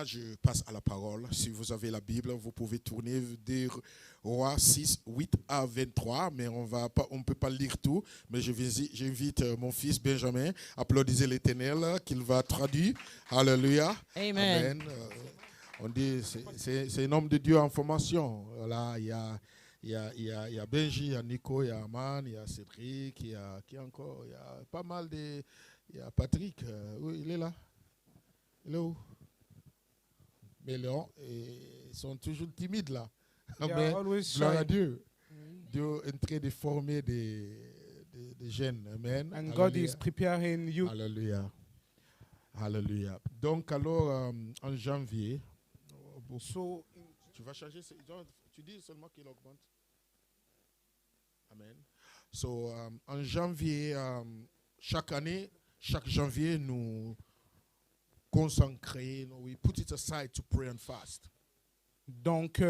Je passe à la parole. Si vous avez la Bible, vous pouvez tourner des Rois 6, 8 à 23, mais on ne peut pas lire tout. Mais j'invite mon fils Benjamin, applaudissez l'Éternel, qu'il va traduire. Alléluia. Amen. Amen. On dit, c'est un homme de Dieu en formation. Là, il y a Benji, il y a Nico, il y a Aman, il y a Cédric, il y a qui encore? Il y a pas mal de... Il y a Patrick. Oui, il est là. Il est où? Mais ils sont toujours timides là. Amen. Gloire à Dieu. Dieu est en train de former des jeunes. Amen. And God is preparing you. Alléluia. Alléluia. Donc alors, en janvier, tu vas changer, tu dis seulement qu'il augmente. Amen. So, en janvier, chaque année, chaque janvier, nous consacrer, we put it aside to pray and fast. Donc,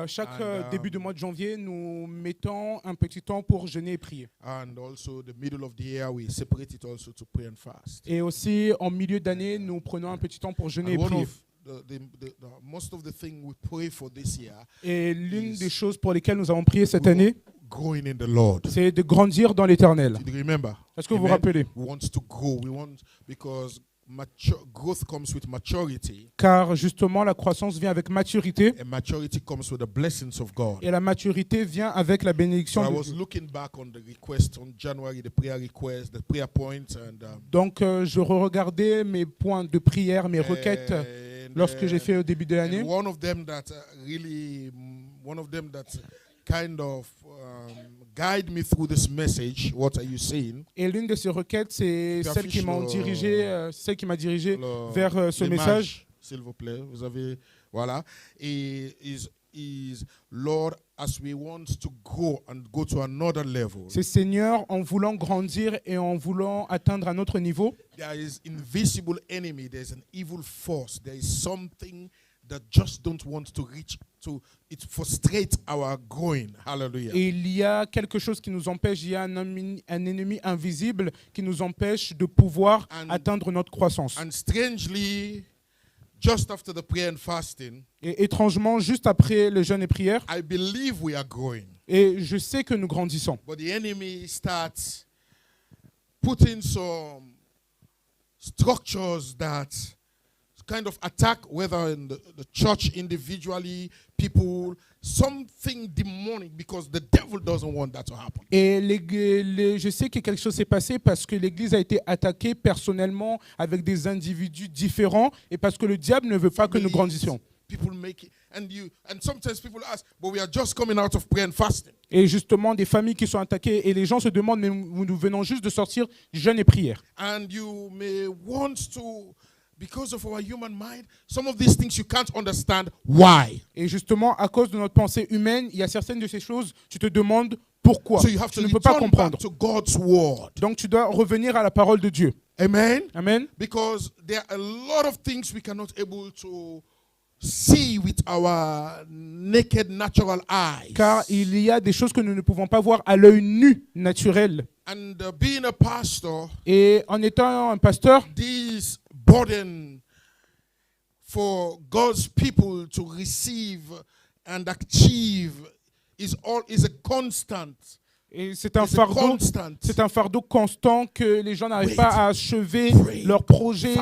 chaque début de mois de janvier, nous mettons un petit temps pour jeûner et prier. And also the middle of the year, we separate it also to pray and fast. Et aussi, en milieu d'année, nous prenons un petit temps pour jeûner et prier. Most of the things we pray for this year. Et l'une des choses pour lesquelles nous avons prié cette année, growing in the Lord. C'est de grandir dans l'Éternel. Est-ce que vous vous rappelez? We want to grow. Because growth comes with maturity. Car justement, la croissance vient avec maturité. And maturity comes with the blessings of God. Et la maturité vient avec la bénédiction de Dieu. I was looking back on the request on January, the prayer request, the prayer points, and donc je regardais mes points de prière, mes requêtes lorsque j'ai fait au début de l'année. One of them that kind of guide me through this message. What are you saying? Et l'une de ces requêtes, c'est celle qui m'a dirigé, vers ce message. S'il vous plaît, vous avez voilà. Is Lord, as we want to grow and go to another level. C'est Seigneur, en voulant grandir et en voulant atteindre un autre niveau. There is invisible enemy. There is an evil force. There is something that just don't want to reach to it frustrates our growing. Hallelujah. Et il y a quelque chose qui nous empêche, il y a un ennemi invisible qui nous empêche de pouvoir atteindre notre croissance. And strangely, just after the prayer and fasting, et étrangement, juste après le jeûne et prière, I believe we are growing. Et je sais que nous grandissons. But the enemy starts putting some structures that kind of attack, whether in the church individually, people, something demonic, because the devil doesn't want that to happen. Et je sais que quelque chose s'est passé parce que l'Église a été attaquée personnellement avec des individus différents et parce que le diable ne veut pas que nous grandissions. People make it, and sometimes people ask, but we are just coming out of prayer and fasting. Et justement, des familles qui sont attaquées et les gens se demandent, mais nous venons juste de sortir du jeûne et prière. And you may want to. Because of our human mind, some of these things you can't understand why. Et justement, à cause de notre pensée humaine, il y a certaines de ces choses, tu te demandes pourquoi. So you have to tu ne peux pas comprendre. To God's word. Donc tu dois revenir à la parole de Dieu. Amen. Amen. Because there are a lot of things we cannot able to see with our naked natural eyes. Car il y a des choses que nous ne pouvons pas voir à l'œil nu naturel. And being a pastor, et en étant un pasteur, this burden for God's people to receive and achieve is a constant. Et c'est un fardeau constant que les gens n'arrivent pas à achever leurs projets,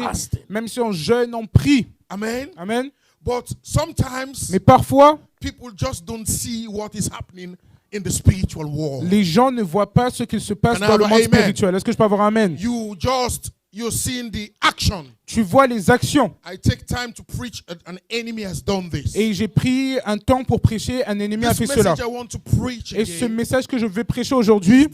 même si on jeûne, on prie. Amen. Amen. But sometimes, mais parfois, people just don't see what is happening in the spiritual world. Les gens ne voient pas ce qu'il se passe dans le monde spirituel. Est-ce que je peux avoir un amen? You're seeing the action. Tu vois les actions. I take time to preach. An enemy has done this. Et j'ai pris un temps pour prêcher. Un ennemi a fait cela. Et ce message que je vais prêcher aujourd'hui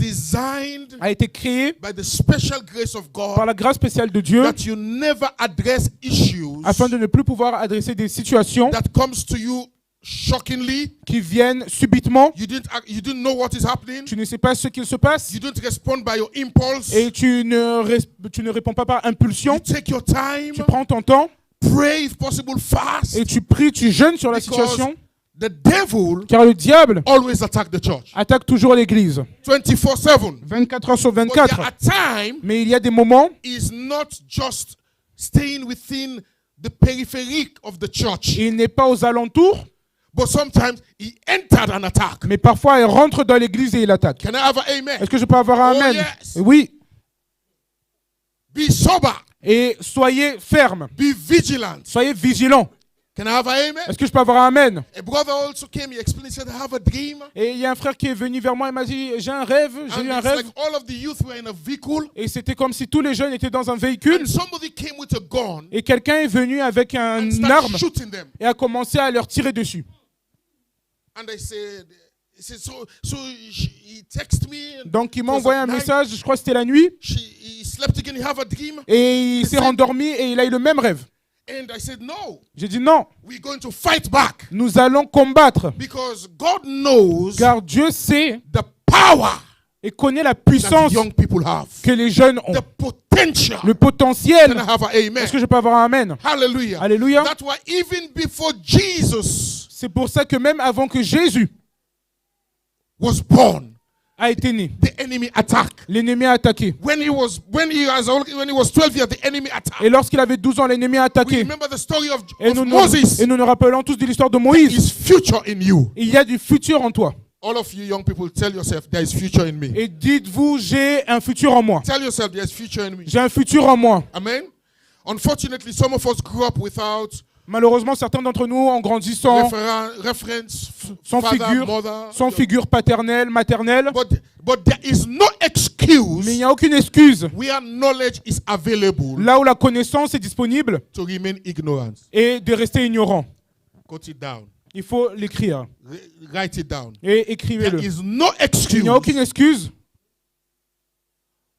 a été créé by the special grace of God, par la grâce spéciale de Dieu, that you never address issues afin de ne plus pouvoir adresser des situations that comes to you shockingly, qui viennent subitement. You didn't know what is happening. Tu ne sais pas ce qu'il se passe. You didn't respond by your impulse. Et tu ne réponds pas par impulsion. You take your time. Tu prends ton temps. Pray if possible fast. Et tu pries, tu jeûnes sur la situation. The devil car le diable always attack the church. Attaque toujours l'Église. 24/7. 24 heures sur 24. But there are times, mais il y a des moments. Is not just staying within the periphery of the church. Il n'est pas aux alentours, But sometimes he entered an attack. mais parfois il rentre dans l'église et il attaque. Can I have an amen? Est-ce que je peux avoir un Oh, amen? yes. Oui. Be sober. Et soyez fermes. Be vigilant. Soyez vigilants. Can I have an amen? Est-ce que je peux avoir un amen? A brother also came, he explained, he said, I have a dream. Et il y a un frère qui est venu vers moi et m'a dit, j'ai un rêve, j'ai And eu un it's rêve. like all of the youth were in a vehicle. Et c'était comme si tous les jeunes étaient dans un véhicule. And somebody came with a gun Et quelqu'un est venu avec and une started arme shooting them. et a commencé à leur tirer dessus. And I said, he texted me. And Donc il m'a it was envoyé at un night. message, je crois que c'était la nuit. He slept again, he have a dream. Et il s'est rendormi et il a eu le même rêve. And I said, no, J'ai dit non, we're going to fight back. nous allons combattre. Because God knows Car Dieu sait the power et connaît la that puissance young people have. que les jeunes ont. The potential. Le potentiel. Can I have an amen? Est-ce que je peux avoir un amen? Hallelujah. Alléluia. That's why even before Jesus C'est pour ça que même avant que Jésus was born, a été né, the enemy attacked. l'ennemi a attaqué. When he was 12 years, the enemy attacked. Et lorsqu'il avait 12 ans, l'ennemi a We attaqué. remember the story of Et nous Moses. nous rappelons tous de l'histoire de There Moïse. is future in you. Il y a du futur en toi. All of you young people, tell yourself there is future in me. Et dites-vous, j'ai un futur en moi. Tell yourself there is future in me. J'ai un futur en moi. Amen. Unfortunately, some of us grew up without Malheureusement, certains d'entre nous, en grandissant, reference, sans father, figure, mother. sans figure paternelle, maternelle. But there is no excuse Mais il n'y a aucune excuse. where knowledge is available Là où la connaissance est disponible to remain ignorant. et de rester ignorant. Cut it down. Il faut l'écrire. Write it down. Et There écrivez-le. is no Il excuse n'y a aucune excuse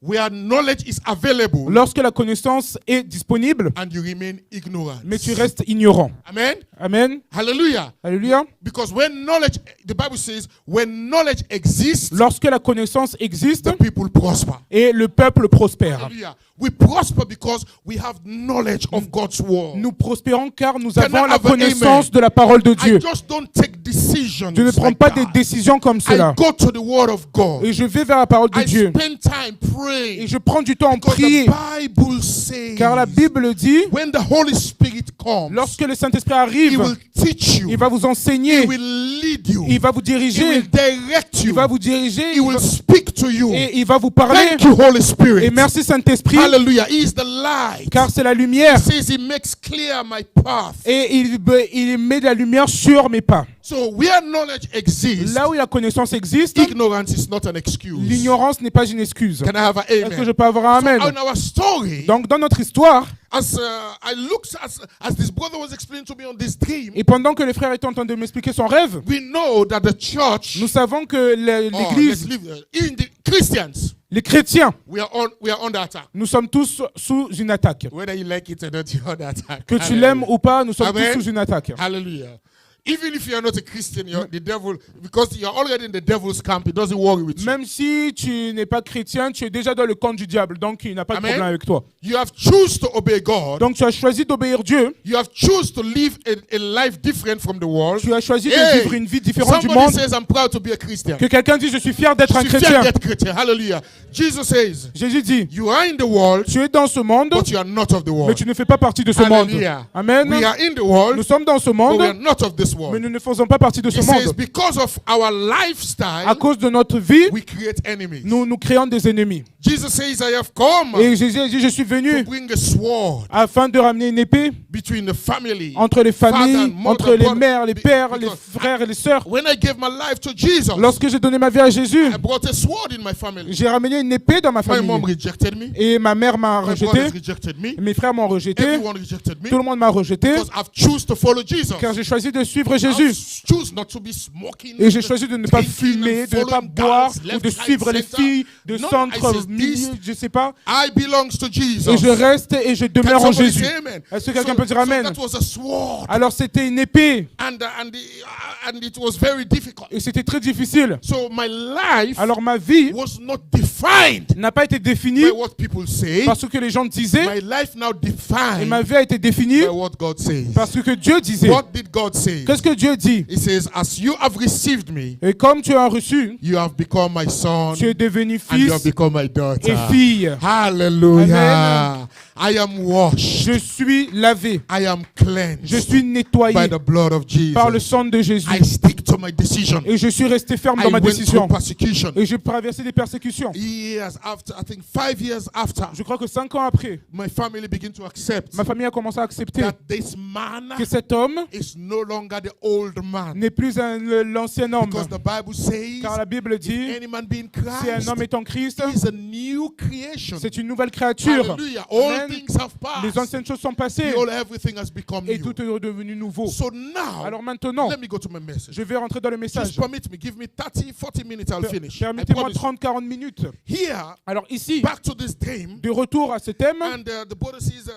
where knowledge is available lorsque la connaissance est disponible, and you remain ignorant. mais tu restes ignorant. Amen. Amen. Hallelujah. Alléluia. Because when knowledge, the Bible says, when knowledge exists, Lorsque la connaissance existe the people prosper. et le peuple prospère. Hallelujah. We prosper because we have knowledge of God's word. Nous prospérons car nous Can avons I la have an connaissance amen? de la parole de I Dieu. just don't take decisions. Je ne prends like pas that. des décisions comme I cela. go to the word of God. Et je vais vers la parole de I Dieu. spend time Et praying. je prends du temps à Because prier. the Bible says, Car la Bible dit, when the Holy Spirit comes, lorsque le Saint-Esprit He arrive, will teach you. il va vous enseigner, He will lead you. il va vous He diriger, will direct il you. va vous diriger, He will speak to you. et il va vous parler. Thank you, Holy Spirit. Et merci Saint-Esprit, Hallelujah. He is the light. car c'est la lumière. He says He makes clear my path. Et il met de la lumière sur mes pas. So where knowledge exists, Là où la connaissance existe, ignorance is not an excuse. l'ignorance n'est pas une excuse. Can I have an Est-ce que je amen? peux avoir un So amen? in our story, Donc dans notre histoire, as I looked as this brother was explaining to me on this dream, et pendant que le frère était en train de m'expliquer son rêve, we know that the church, nous savons que l'Église, in the Christians, les chrétiens, we are under attack. nous sommes tous sous une attaque. Whether you like it or not, you're under attack. Que tu l'aimes ou pas, nous sommes Amen. tous sous une attaque. Hallelujah. Even if you are not a Christian, the devil, because you are already in the devil's camp, it doesn't worry with you. Même si tu n'es pas chrétien, tu es déjà dans le camp du diable, donc il n'a pas de Amen. problème avec toi. You have choose to obey God. Donc tu as choisi d'obéir Dieu, You have choose to live a life different from the world. tu as choisi de Hey, vivre une vie différente du somebody monde. says, I'm proud to be a Christian. Que quelqu'un dise, je suis fier d'être un Je suis fier chrétien. d'être chrétien. Hallelujah. Jesus says, Jésus dit, you are in the world, tu es dans ce monde, but you are not of the mais world. tu ne fais pas partie de ce monde. Hallelujah. Amen. We are in the Nous world, sommes dans ce but we are monde, not of this mais world. nous ne faisons pas partie de ce He says, monde. because of our À lifestyle, cause de notre vie, we create enemies. nous créons des ennemis. Jesus says, I have come Et Jésus dit, je suis to venu bring a sword afin de ramener une épée between the family. entre les Father familles, and mother, entre les brother, mères, les pères, les because frères et les sœurs. when I gave my life to Jesus, Lorsque j'ai donné ma vie à Jésus, I brought a sword in my family. j'ai ramené une épée dans ma My mom famille. rejected me. Et ma mère m'a My rejeté, brothers rejected me. mes frères m'ont rejeté, Everyone rejected me tout le monde m'a rejeté, because I've choose to follow Jesus. car j'ai choisi de suivre I've Jésus. choose not to be smoking. Et j'ai choisi de ne pas drinking fumer, and de ne pas following boire, girls ou left, de right, suivre les center. filles de No, I centre, says milieu, this, je sais pas. I belongs to Jesus. Et je reste et je Can demeure en somebody Jésus. say amen? Est-ce que quelqu'un peut dire amen? That was a sword. Alors c'était une épée And it was very difficult. et c'était très difficile. So my life Alors ma vie was not defined n'a pas été définie by what people say. par ce que les gens disaient, My life now et defined ma vie a été définie by what God says. parce que Dieu disait. What did God say? Qu'est-ce que Dieu dit? He says, as you have received me, Et comme tu as reçu, you have become my son tu es devenu and you have fils become my daughter. et fille. Hallelujah. Amen. I am washed. Je suis lavé. I am cleansed Je suis nettoyé by the blood of Jesus. par le sang de Jésus. I stick to my decision. Et je suis resté ferme I dans ma went décision. through persecution. Et j'ai traversé des persécutions. Years after, I think 5 years after, Je crois que 5 ans après, my family began to accept ma famille a commencé à accepter that this man que cet homme is no longer the old man. n'est plus l'ancien homme. Because the Bible says, Car la Bible if dit, any man be in si un Christ, homme est en Christ, he is a new creation. c'est une nouvelle créature. Hallelujah. All Amen. things have Les passed. anciennes choses sont passées Behold, everything has become et new. tout est redevenu nouveau. So now, Alors maintenant, let me go to my message. je vais rentrer dans le Just message. permit me, give me 30, 40 minutes, I'll finish. I Permettez-moi promise. 30-40 minutes. Here, Alors ici, back to this theme, de retour à ce thème, and the brother says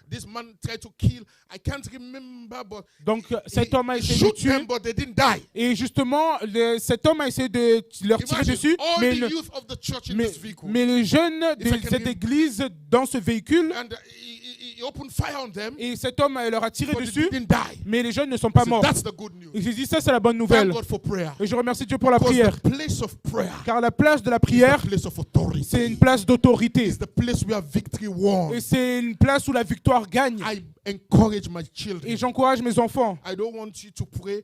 this man tried to kill. I can't remember, but donc cet homme a he essayé de shoot tuer. them, but they didn't die. Et justement, cet homme a essayé de leur tirer Imagine dessus, all mais, the youth of the church in this vehicle, mais les jeunes de If I can cette hear- église dans ce véhicule, and he opened fire on them, et cet homme leur a tiré but they dessus, didn't die. mais les jeunes ne sont pas So morts. that's the good news. Et j'ai dit ça, c'est la bonne Thank nouvelle. God for prayer. Et je remercie Dieu pour la Because prière. the place of prayer Car la place de la is prière, the place of authority. c'est une place d'autorité. It's the place where victory won. Et c'est une place où la victoire gagne. I encourage my Et children. j'encourage mes enfants. I don't want you to pray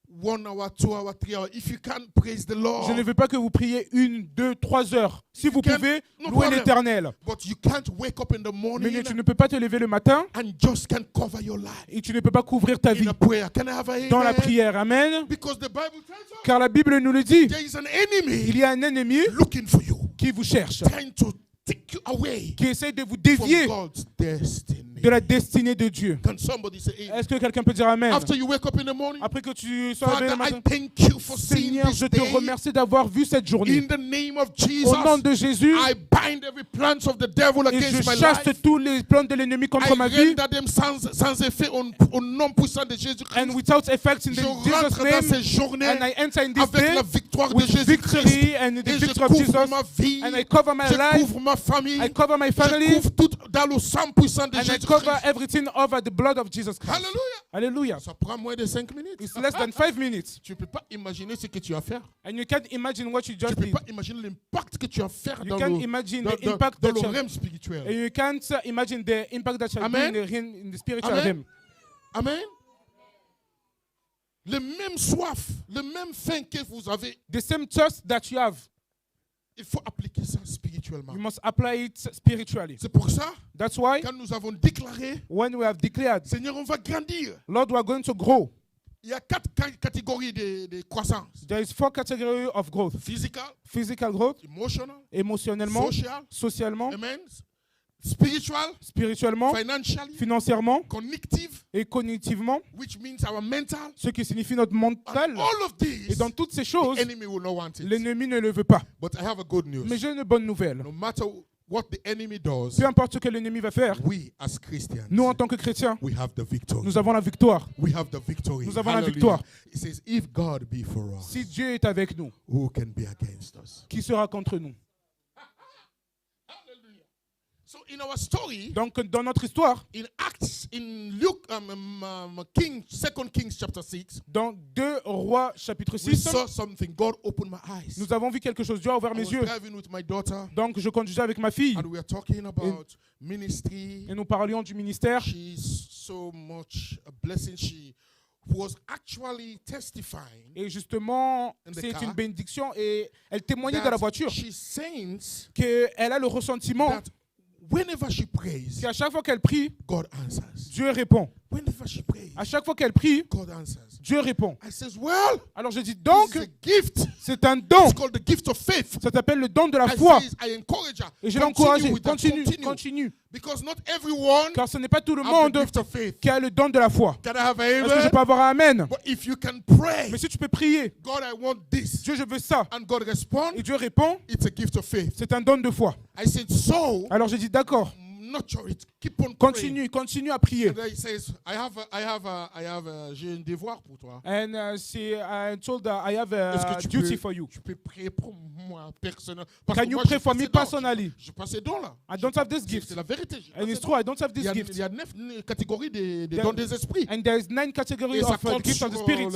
1 hour, 2 hours, 3 hours. If you can't, praise the Lord. Je ne veux pas que vous priez 1, 2, 3 heures. Si vous can- pouvez, no louez problem. l'Éternel. But you can't wake up in the morning Mais tu ne peux pas te lever le matin and just can't cover your life et tu ne peux pas couvrir ta vie in a prayer. Can I have a dans la amen? prière. Amen. Because the Bible tells us Car la Bible nous le dit. there is an enemy Il y a un ennemi looking for you, qui vous cherche, trying to take you away qui essaie de vous from dévier God's destiny. de la destinée de Dieu. Can somebody say amen? Est-ce que quelqu'un peut dire Amen? After you wake up in the morning, Après que tu sois réveillé Father, le I matin, thank you for seeing Seigneur, this je te day. remercie d'avoir vu cette journée. In the name of Jesus, Au nom de Jésus, I bind every plans of the devil et je against my chasse life. tous les plans de l'ennemi contre I ma vie. render them sans effet au nom puissant de Jésus-Christ. And without effects in Je Jesus' rentre dans name, cette journée and I enter in this avec day la victoire de with Jésus-Christ. victory and the Et je victory of couvre Jesus, ma vie, and I cover my je life, couvre ma famille, I cover my je family, couvre tout dans le sang puissant de and I cover Jésus-Christ. everything over the blood of Jesus Christ. Alléluia. Hallelujah. Ça prend moins de 5 minutes. It's less than 5 minutes. Tu ne peux pas imaginer ce que tu as à faire. And you can't imagine what you Tu just ne peux did. pas imaginer l'impact que tu as à faire You dans can't le, imagine dans, the dans- impact dans that le you rêve spirituel. and you can't imagine the impact that you have Amen. in the spiritual Amen. realm. Amen. Le même soif, le même faim que vous avez, The same thirst that you have, il faut appliquer ça spirituellement. you must apply it spiritually. C'est pour ça, That's why quand nous avons déclaré, when we have declared, Seigneur, on va grandir. Lord, we are going to grow. Il y a 4 catégories de croissance. There is 4 categories of growth. Physical, Physical growth, emotional, émotionnellement, social, socialement, amen, spiritual, spirituellement, financially, financièrement cognitive, et cognitivement, which means our mental. ce qui signifie notre And mental. all of Et these, dans toutes ces the choses, enemy will not want it. l'ennemi ne le veut pas. But I have a good news. Mais j'ai une bonne nouvelle. No matter what the enemy does, Peu importe ce que l'ennemi va faire, we as Christians, nous en tant que chrétiens, we have the victory. nous avons la victoire. We have the victory. Nous avons la Hallelujah. victoire. It says, if God be for us, Si Dieu est avec nous, who can be against us? qui sera contre nous? Hallelujah. So in our story, Donc, dans notre histoire, in Acts, in Luke, Second Kings chapter 6, dans 2 Rois chapitre we 6, saw something. God opened my eyes. nous avons vu quelque chose. Dieu a ouvert I mes was yeux. driving with my daughter, Donc, je conduisais avec ma fille and we were talking about ministry. et nous parlions du ministère. She's so much a blessing. She was actually testifying Et justement, In the c'est car, une bénédiction et elle témoignait dans la voiture she sensed qu'elle a le ressentiment that whenever she prays, qu'à chaque fois qu'elle prie, God answers. Dieu répond. Whenever she prays, À chaque fois qu'elle prie, God answers. Dieu répond. I says, well, Alors je dis this donc, is a gift. c'est un don. It's called the gift of faith. Ça s'appelle le don de la I foi. says, I encourage her. Et je Continue l'encourage. with that. Continue, continue. Because not everyone Car ce n'est pas tout le have the monde gift of faith. qui a le don de la foi. Can I have Est-ce que je amen? peux avoir un amen? But if you can pray, Mais si tu peux prier, God, I want this, Dieu, je veux ça. and God responds, Et Dieu répond, it's a gift of faith. c'est un don de foi. I said, so Alors j'ai dit d'accord. nurture it. Keep on praying. Continue à prier. And then he says, j'ai un devoir pour toi. And I told her, I have Est-ce a que tu duty peux, for you. tu peux prier pour moi personnellement? Parce Can que you moi, pray j'ai for pas me ces dons. personally? Je pas ces dons là. I don't have this gift. C'est la vérité. j'ai pas And ces it's dons. true, I don't have Il this y a, gift. il y a 9 catégories des There- dons des esprits. And there's 9 Et categories ça of compte gifts sur of the Spirit.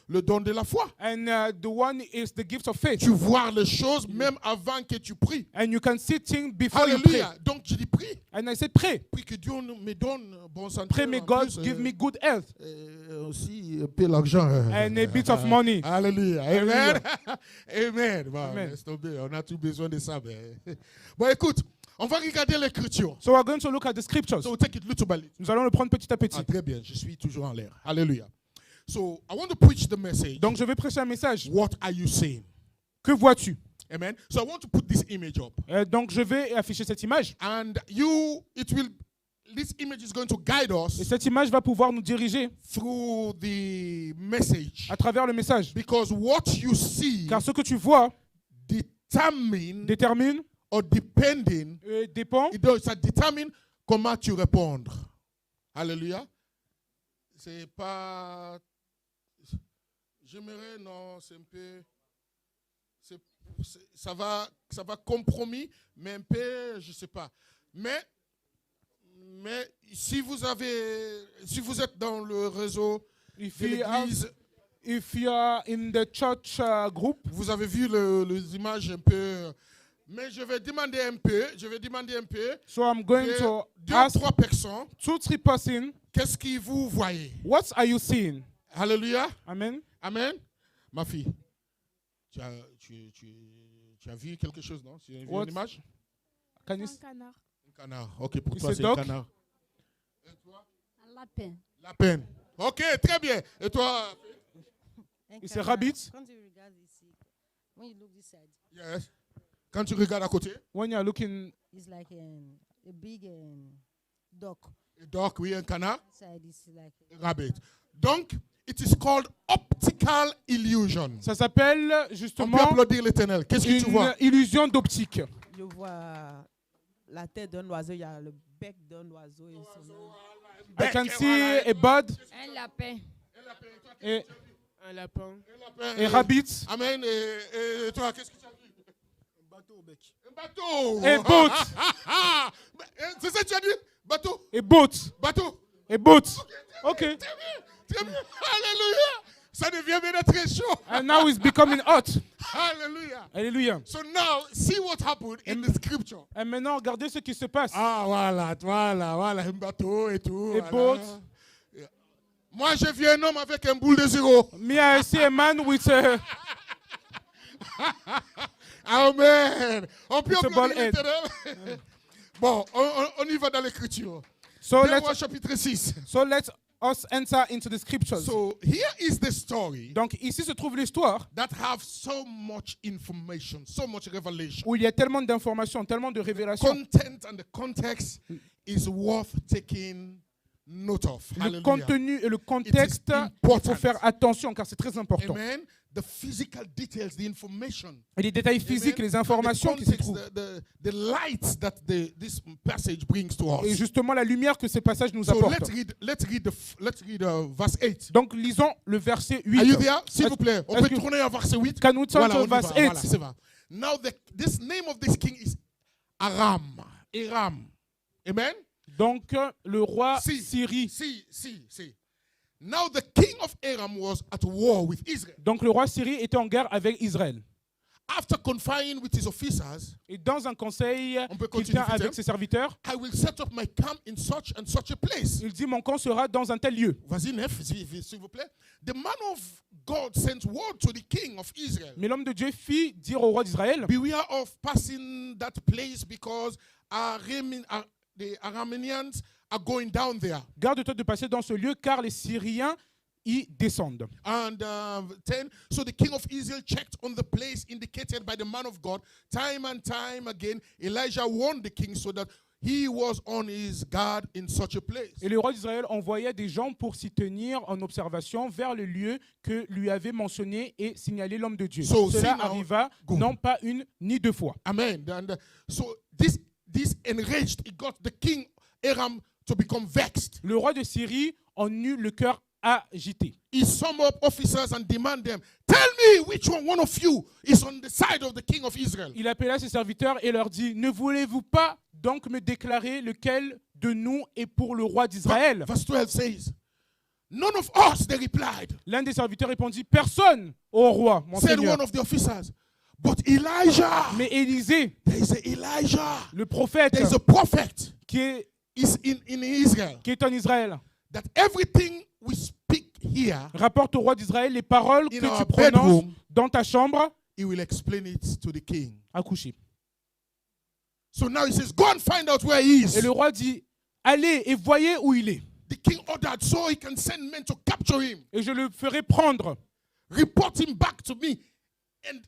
le don de la foi. And the one is the gift of faith. Tu vois les choses même avant que tu pries. And you can see things before you pray. Alléluia. Donc je dis prie. And I said, pray. Prie que Dieu me donne bon santé. Pray, may en God plus, give me good health aussi un peu l'argent. and a bit of money. Alléluia. Amen. Hallelujah. Amen. Bon, Amen. laisse tomber. On a tout besoin de ça. Mais... Bon, écoute, on va regarder l'écriture. So we're going to look at the scriptures. So we'll take it little by little. Nous allons le prendre petit à petit. Ah, très bien. Je suis toujours en l'air. Alléluia. So I want to preach the message. Donc je vais prêcher un message. What are you saying? Que vois-tu? Amen. So I want to put this image up. Donc je vais afficher cette image. And this image is going to guide Et us cette image va pouvoir nous diriger through the message. à travers le message. Because what you see Car ce que tu vois détermine or depending, dépend. ça détermine comment tu réponds. Alléluia. C'est pas... J'aimerais, non, c'est un peu... Ça va compromis, mais un peu, je sais pas. Mais si vous êtes dans le réseau de l'église, If you are in the church group, vous avez vu les images un peu. Mais je vais demander un peu. So I'm going to deux ask ou trois personnes, 2-3 persons, qu'est-ce que vous voyez? what are you seeing? Alléluia. Amen. Amen. Ma fille, tu as vu quelque chose, non? Tu as vu une image? Can you Un canard. Un canard. Ok, pour It's toi, a c'est un dog. canard. Et toi? Un lapin. Lapin. Ok, très bien. Et toi? It's a rabbit. Quand tu regardes ici, when you look this side, Yes. Quand tu regardes à côté, When you are looking, it's like a big duck. un dog, oui, un canard, Side is like un rabbit. Donc, it is called optical illusion. ça s'appelle On peut justement applaudir l'Éternel. Qu'est-ce que tu vois? une illusion d'optique. Je vois la tête d'un oiseau, il y a le bec d'un oiseau. Et son... I can see a bird, un lapin. a Un lapin. rabbit, Amen. Et toi, qu'est-ce que tu as vu? Un bateau au bec. Un bateau. A boat. C'est ça que tu as dit? Bateau. a boat, Bateau. a boat. Ok. Très bien. Très bien. Alléluia. Ça devient maintenant très chaud. And now it's becoming hot. Alléluia. Alléluia. So now, see what happened in the scripture. Et maintenant, regardez ce qui se passe. Ah, voilà, un bateau et tout. A boat. Moi, j'ai vu un homme avec un boule de zéro. Me, I see a man with a... Amen. On peut It's a applaudir bald head. l'Éternel. Bon, on y va dans l'écriture. So 2 Rois let's chapitre 6. let us enter into the scriptures. So here is the story Donc ici se trouve l'histoire that have so much information, so much revelation. où il y a tellement d'informations, tellement de révélations. Content and the context is worth taking note of. Le Hallelujah. contenu et le contexte, il important. faut faire attention car c'est très important. Amen. The physical details, the information. Et les détails physiques, Amen. les informations And the qui s'y context, trouvent. the light that this passage brings to Et us. justement la lumière que ces passages nous So apportent. let's read verse 8. Donc lisons le verset 8. Are you there? S'il vous plaît, on Est-ce peut que- tourner à verset 8. Can we turn Voilà, to on y verse va, 8? voilà, c'est ça. Now this name of this king is Aram. Amen. Donc le roi Si. Syrie. See. Now the king of Aram was at war with Israel. Donc le roi Syrie était en guerre avec Israël. After conferring with his officers, Et dans un conseil On peut qu'il continuer, tient Peter. avec ses serviteurs, I will set up my camp in such and such a place. il dit mon camp sera dans un tel lieu. Vas-y, 9, s'il vous plaît. The man of God sent word to the king of Israel. Mais l'homme de Dieu fit dire au roi d'Israël, Beware of passing that place because the Arameans are going down there. garde-toi de passer dans ce lieu car les Syriens y descendent. And 10, so the king of Israel checked on the place indicated by the man of God. Time and time again, Elijah warned the king so that he was on his guard in such a place. Et le roi d'Israël envoya des gens pour s'y tenir en observation vers le lieu que lui avait mentionné et signalé l'homme de Dieu. So, Cela see now- arriva Go. non pas une ni deux fois. Amen. And so this this enraged. It got the king Aram to become vexed. Le roi de Syrie en eut le cœur agité. He summoned up officers and demanded them, tell me which one of you is on the side of the king of Israel. Il appela ses serviteurs et leur dit, ne voulez-vous pas donc me déclarer lequel de nous est pour le roi d'Israël? Verse 12 says, none of us, they replied. L'un des serviteurs répondit, personne au roi, mon Said Seigneur. one of the officers, but Elijah, Mais Élisée, there is a Elijah, le prophète there is a prophet qui est in Israel, en Israël, that everything we speak here, rapporte au roi d'Israël les paroles que in our tu prononces bedroom, dans ta chambre he will explain it to the king. à coucher. So now he says, go and find out where he Et is. le roi dit, allez et voyez où il est. The king ordered so he can send men to capture him, Et je le ferai prendre. report him back to me. And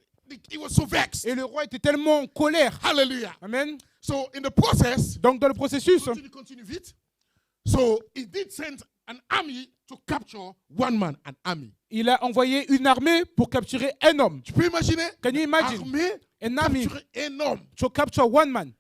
he was so vexed. Et le roi était tellement en colère. Hallelujah. Amen. So in the process, Donc dans le processus, continue vite. So he did send an army to capture one man, an army. il a envoyé une armée pour capturer un homme. Tu peux imaginer? Can you imagine? Armée An army capturer un homme. to capture one man.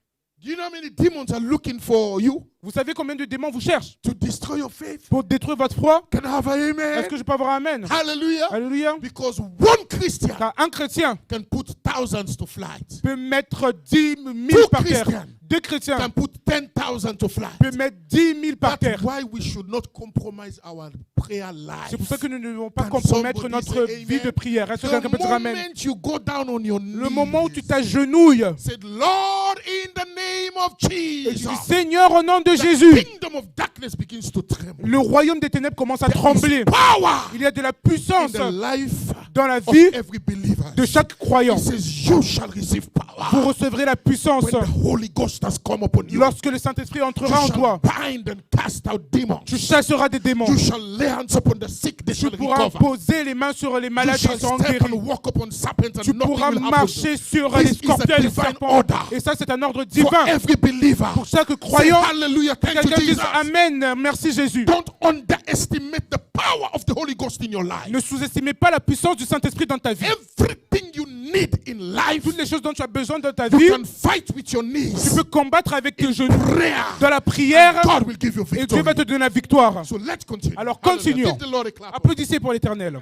Do you know how many demons are looking for you Vous savez combien de démons vous cherchent to destroy your faith? pour détruire votre foi? Can I have an Est-ce amen? que je peux avoir un amen? Hallelujah. Alléluia. Because one Christian Car un chrétien can put thousands to flight. peut mettre 10 000 Two par terre. Christians Deux chrétiens Can put 10,000 to flight. peuvent mettre 10 000 par That's terre. why we should not compromise our prayer life. C'est pour ça que nous ne devons pas Can compromettre somebody notre say vie amen? de prière. Est-ce que The quelqu'un peut dire amen? moment you go down on your Le moment où tu knees, t'agenouilles said, Lord, in the name of et tu dis, Jesus, Seigneur, au nom de the Jésus, kingdom of darkness begins to tremble. le royaume des ténèbres commence à There is trembler. power Il y a de la in puissance the life dans la of vie every believer. de chaque He croyant. says, you shall receive Vous power recevrez la puissance when the Holy Ghost has come upon you. lorsque le Saint-Esprit You entrera en shall toi. bind and cast out demons. Tu chasseras des démons. You shall lay hands upon the sick, they Tu shall pourras recover. poser les mains sur les You malades et shall ils seront step guéris. and walk upon serpents Tu and nothing pourras will happen to marcher you. sur This les is a scorpions et les divine serpents. order Et ça, c'est un ordre for divin. every believer. Pour chaque Say croyant, hallelujah, thank you quelqu'un dise Jesus. Amen, merci Jésus. Don't underestimate the power of the Holy Ghost in your life. Ne sous-estimez pas la puissance du Saint-Esprit dans ta vie. Everything you need in life, Toutes les choses dont tu as besoin dans ta you vie, can fight with your tu knees. peux combattre avec tes genoux. Prayer. Dans la prière, God will give you et Dieu va te victory. donner la victoire. So let's continue. Alors, Hallelujah. continuons. Give the Lord a clap. Applaudissez pour l'Éternel.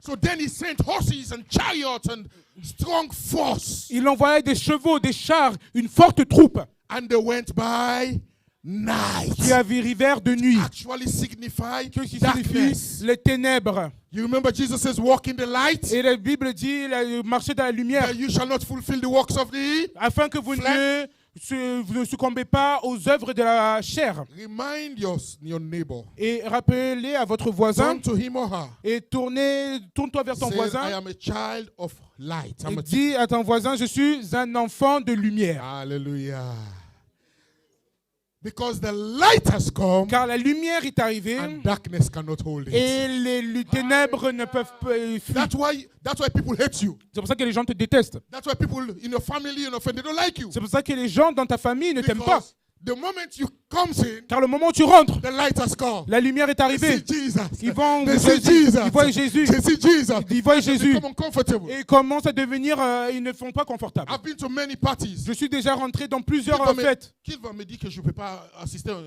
So then he sent horses and chariots and strong force. Il envoya des chevaux, des chars, une forte troupe And they went by night. qui arrivèrent de nuit. Actually signify Que signifie darkness. les ténèbres. You remember Jesus says, walk in the light, Et la Bible dit, marchez dans la lumière, that you shall not fulfill the works of the... afin que vous ne succombez pas aux œuvres de la chair. Remind your neighbor. Et rappelez à votre voisin Turn to him or her. et tourne-toi vers ton Say, I voisin am a child of light. et dis à ton voisin, je suis un enfant de lumière. Hallelujah. Because the light has come Car la lumière est arrivée and darkness cannot hold it. et les ténèbres ne peuvent pas fuir. That's why people hate you. C'est pour ça que les gens te détestent. That's why people in your family, in your friend, they don't like you. C'est pour ça que les gens dans ta famille ne t'aiment pas. Because the moment you come in, Car le moment où tu rentres, the light has come. la lumière est They arrivée. see Jesus. Ils vont They see Jesus. ils voient Jésus. They see Jesus. Ils voient They Jésus. become uncomfortable. Et commencent à devenir, ils ne font pas confortables. I've been to many parties. Je suis déjà rentré dans plusieurs fêtes. Qui va me dire que je ne peux pas assister à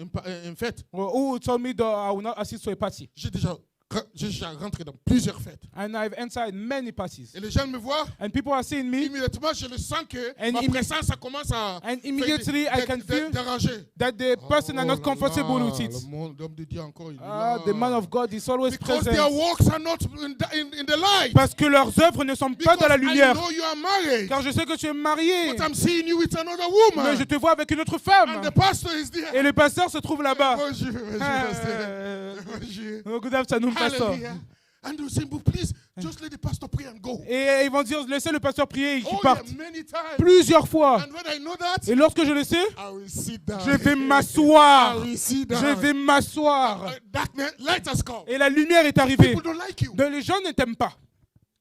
une fête? Who told me that I will not assist to a party. J'ai déjà rentré dans plusieurs fêtes. And I've entered many parties. Et les gens me voient, And people are seeing me. immédiatement je le sens que And ma présence ça commence à And immediately I can feel déranger. that the person are not Oh là comfortable là, with it. L'homme de Dieu encore, il est Ah, là. the man of God is always Because their present. works are not in the light. Parce que leurs œuvres ne sont pas Because dans la I lumière. know you are married. Car je sais que tu es marié. But I'm seeing you with another Mais woman. je te vois avec une autre And femme. the pastor is there. Et le pasteur se trouve là-bas. Bonjour, bonjour, pasteur. Bonjour. Oh, good afternoon, pastor. Hallelujah. And they say, but please, just let the pastor pray and go. Et ils vont dire, laissez le pasteur prier et qu'ils Oh, partent. yeah, many times. Plusieurs fois. And when I know that, Et lorsque je le sais, I will sit down. je vais m'asseoir. I will sit down. Je vais m'asseoir. Darkness, light has come. Et la lumière est arrivée. People don't like you. Donc les gens ne t'aiment pas.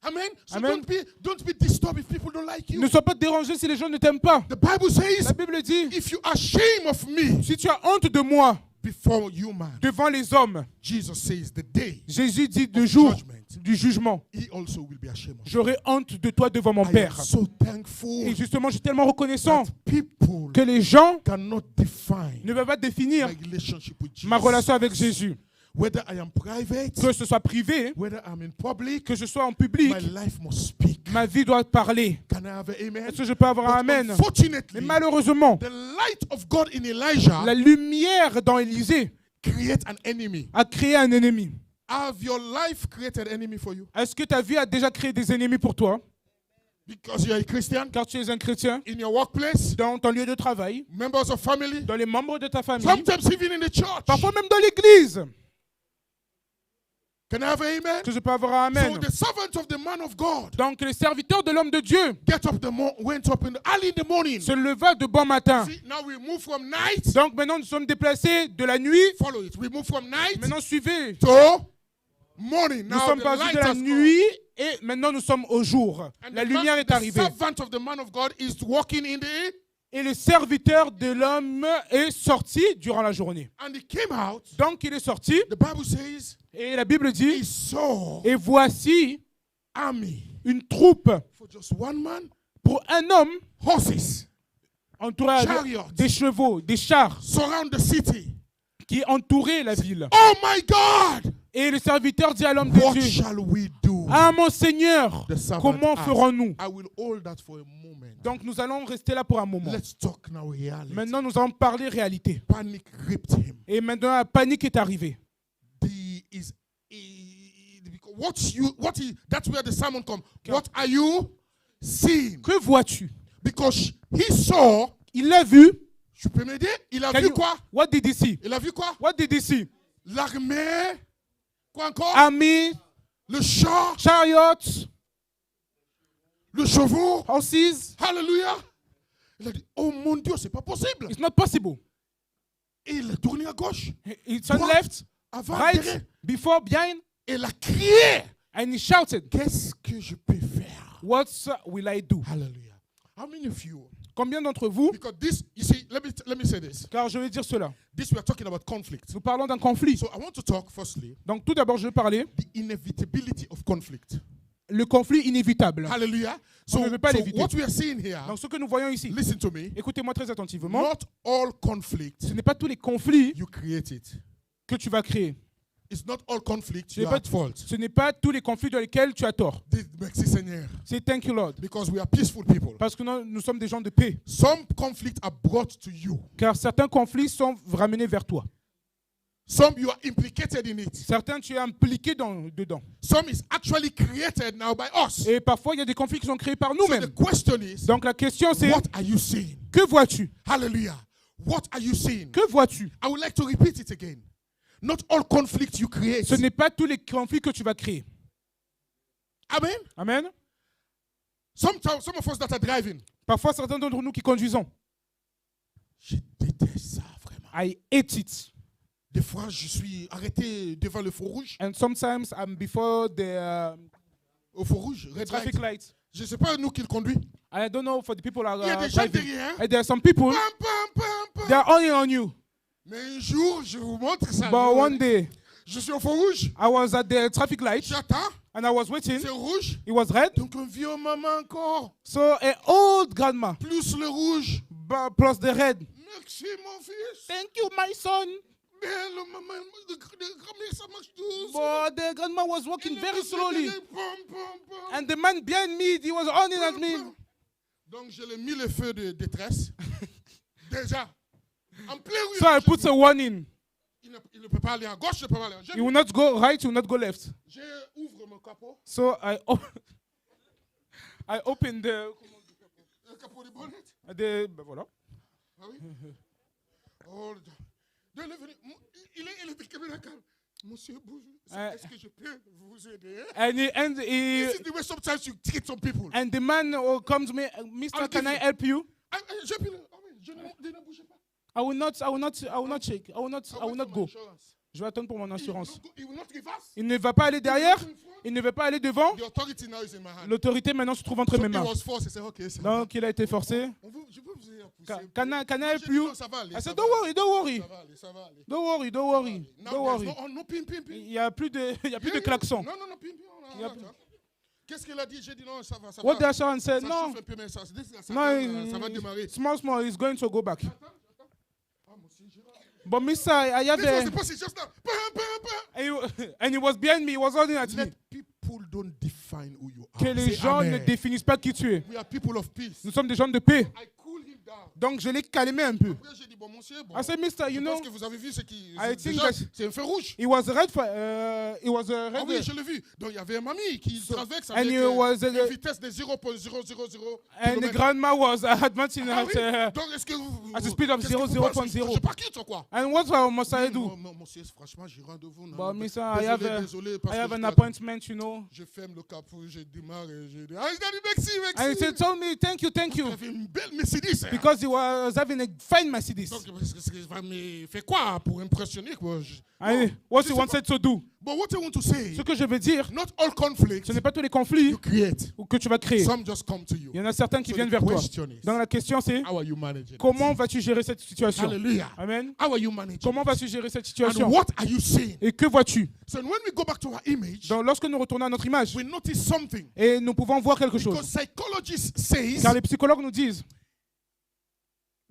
Amen. So Amen. don't be disturbed if people don't like you. Ne sois pas dérangé si les gens ne t'aiment pas. The Bible says, La Bible dit, if you are ashamed of me si tu as honte de moi before human, devant les hommes. Jesus says the day Jésus dit le of jour judgment, du jugement, he also will be ashamed of you. j'aurai honte de toi devant mon I am Père. so thankful Et justement, je suis tellement reconnaissant that people que les gens cannot define ne peuvent pas définir my relationship with Jesus. ma relation avec Jésus. Whether I am private, Que ce soit privé, whether I'm in public, que je sois en public, my life must speak. ma vie doit parler. Can I have an amen? Est-ce que je peux avoir un But amen? Mais unfortunately, malheureusement, the light of God in Elijah la lumière dans Élysée creates an enemy. a créé un ennemi. Have your life created an enemy for you? Est-ce que ta vie a déjà créé des ennemis pour toi? Because you are a Christian, Car tu es un chrétien, in your workplace, dans ton lieu de travail, members of family, dans les membres de ta famille, sometimes even in the church. parfois même dans l'église. Can I have an amen? Que je peux avoir un So amen. the servant of the man of God Donc les serviteurs de l'homme de Dieu went up early in the morning. se leva de bon matin. See, now we move from night. Donc maintenant nous sommes déplacés de la nuit. Follow it. We move from night Maintenant suivez. to morning. Nous Now sommes the passés light de la has come. nuit et maintenant nous sommes au jour. And La the lumière est the arrivée. servant of the man of God is walking in the, Et le serviteur de l'homme est sorti durant la journée. and he came out. Donc il est sorti The Bible says et la Bible he dit, saw et voici army une troupe for just one man, pour un homme horses entouré Chariots. des chevaux, des chars surround the city. qui entouraient la ville. Oh my God! Et le serviteur dit à l'homme de What Dieu, shall we do? ah mon Seigneur, The servant comment asked. ferons-nous? I will hold that for a moment. Donc nous allons rester là pour un moment. Let's talk now reality. Maintenant nous allons parler réalité. Panic gripped him. Et maintenant la panique est arrivée. That's where the sermon comes. What are you seeing? Que vois-tu? Because he saw, Il l'a vu. je peux m'aider? Il a Can vu you- quoi? What did he see? Il a vu quoi? What did he see? L'armée, quoi encore? Army, Le char, chariots, le chevaux. horses. Alléluia. Il a dit, oh mon Dieu, c'est pas possible. It's not possible. Et il est tourné à gauche, He turned Droite, left, avant, right, derrière. before, behind, Et il a crié. and he shouted, Qu'est-ce que je peux faire? what will I do? Hallelujah. How many of you? Combien d'entre vous, Because this, you see, let me say this. car je vais dire cela, This, we are talking about conflict. nous parlons d'un conflit. So I want to talk, firstly, Donc tout d'abord, je vais parler the inevitability of conflict. le conflit inévitable. Hallelujah. On ne veut pas l'éviter. what we are seeing here, Donc ce que nous voyons ici, listen to me, écoutez-moi très attentivement, not all conflict, ce n'est pas tous les conflits you create it. que tu vas créer. It's not all conflict, Ce you n'est are pas, at fault. ce n'est pas tous les conflits dans lesquels tu as tort. Merci Seigneur. C'est thank you Lord. Because we are peaceful people. Parce que nous sommes des gens de paix. Some conflicts are brought to you. Car certains conflits sont ramenés vers toi. Some you are implicated in it. Certains, tu es impliqué dedans. Some is actually created now by us. Et parfois, il y a des conflits qui sont créés par So nous-mêmes. the question is, Donc la question c'est, what are you seeing? que vois-tu? Hallelujah. What are you seeing? Que vois-tu? I would like to repeat it again. Not all conflict you create. Ce n'est pas tous les conflits que tu vas créer. Amen. Amen. Some of us that are driving. Parfois, certains d'entre nous qui conduisons, Je déteste ça vraiment. I hate it. Des fois, je suis arrêté devant le feu rouge. And sometimes I'm before the Au feu rouge, red traffic light. light. Je ne sais pas nous qui le conduit. I don't know for the people Il y a are des gens driving. derrière. And there are some people, Pam, pam, pam, pam. they are only on you. Mais un jour, je vous montre ça. But one day, Je suis au feu rouge. I was at the traffic light J'attends. and I was waiting. C'est rouge. It was red. Donc un vieux maman encore. So an old grandma, Plus le rouge. plus the red. Merci mon fils. Thank you, my son. Mais le maman, comment ça marche douce. But the grandma was walking very slowly. Pam, pam, pam. And the man behind me, he was running at me. Donc je l'ai mis le feu de détresse. Déjà. En plein rue. So I put a warning. Il ne peut pas aller à gauche, il ne peut pas aller à You will not go right, you will not go left. J'ouvre mon capot. So I opened Le capot du bonnet. ben voilà. Ah oui. Oh, il était comme un calme. Monsieur, est-ce que je peux vous aider? And This is the way sometimes you treat some people. and the man comes to me, Mister, I'll can give I you. help you? Je ne bougez pas. I will not shake. I will not go. Je vais attendre pour mon He will assurance. not go- he will not reverse. Il ne va pas aller derrière. Il ne veut pas aller devant. The authority now is in my hand. L'autorité maintenant se trouve entre So mes he mains. was forced. He said, okay, c'est Donc il a été forcé. Je peux vous aider à pousser. Can I Moi, help j'ai dit, you? non, ça va aller, I ça said, va don't aller. worry, don't worry. Ça va aller, ça va aller. Don't worry, don't worry. Now Don't there's worry. no, oh, no pim, pim, pim. Il n'y a plus de, il y a plus de Yeah, klaxon. Non, non, non, pim, pim. Il y a Attends. plus- Qu'est-ce qu'il a dit? J'ai dit non, ça va, ça What va. the Sharon said, Ça no, chauffe un peu, mais ça va no, démarrer. small, he's going to go back. Ah, monsieur Gérard. But Mister, I have This was the the, process just now. Bam, bam, bam. and he was behind me, he was holding at me. Let people don't define who you are. Que les Say gens ne amen. définissent pas qui tu es. We are people of peace. Nous sommes des gens de paix. I cool him down. Donc je l'ai calmé un peu. Après, j'ai dit, bon, monsieur, bon. I said, Mister, Je you pense know, que vous avez vu ce qui. I think Déjà, that- c'est un feu rouge. he was red for, Ah oui, je l'ai vu. Donc, il y avait un mamie qui traverse and avec he was, une vitesse de 0.000. and the grandma was advancing Ah oui. at, Donc, est-ce que vous. at the speed of qu'est-ce que vous 0.0. pensez? Je pas quitte, quoi. And what must I do? Monsieur, franchement, j'ai rendez-vous. non, But non, Mister, désolé, parce I que have je an dois- appointment, you know. Je ferme le capot, je démarre et je dis, ah, il a dit merci, And he merci. said, told me, thank you. Il avait une belle Mercedes. hein. Because he was having a fine Mercedes. Donc, il va me faire quoi pour impressionner, quoi? And what je he sais wanted to do. But what I want to say, Ce que je veux dire, not all conflicts ce n'est pas tous les conflits you create. que tu vas créer. Some just come to you. Il y en a certains qui So viennent the vers toi. question is, Donc la question c'est, how are you managing it? comment vas-tu gérer cette situation? Hallelujah. Amen. How are you managing Comment it? vas-tu gérer cette And situation? what are you seeing? Et que vois-tu? So when we go back to our image, Donc lorsque nous retournons à notre image, we notice something. et nous pouvons voir quelque Because chose. psychologists says Car les psychologues nous disent,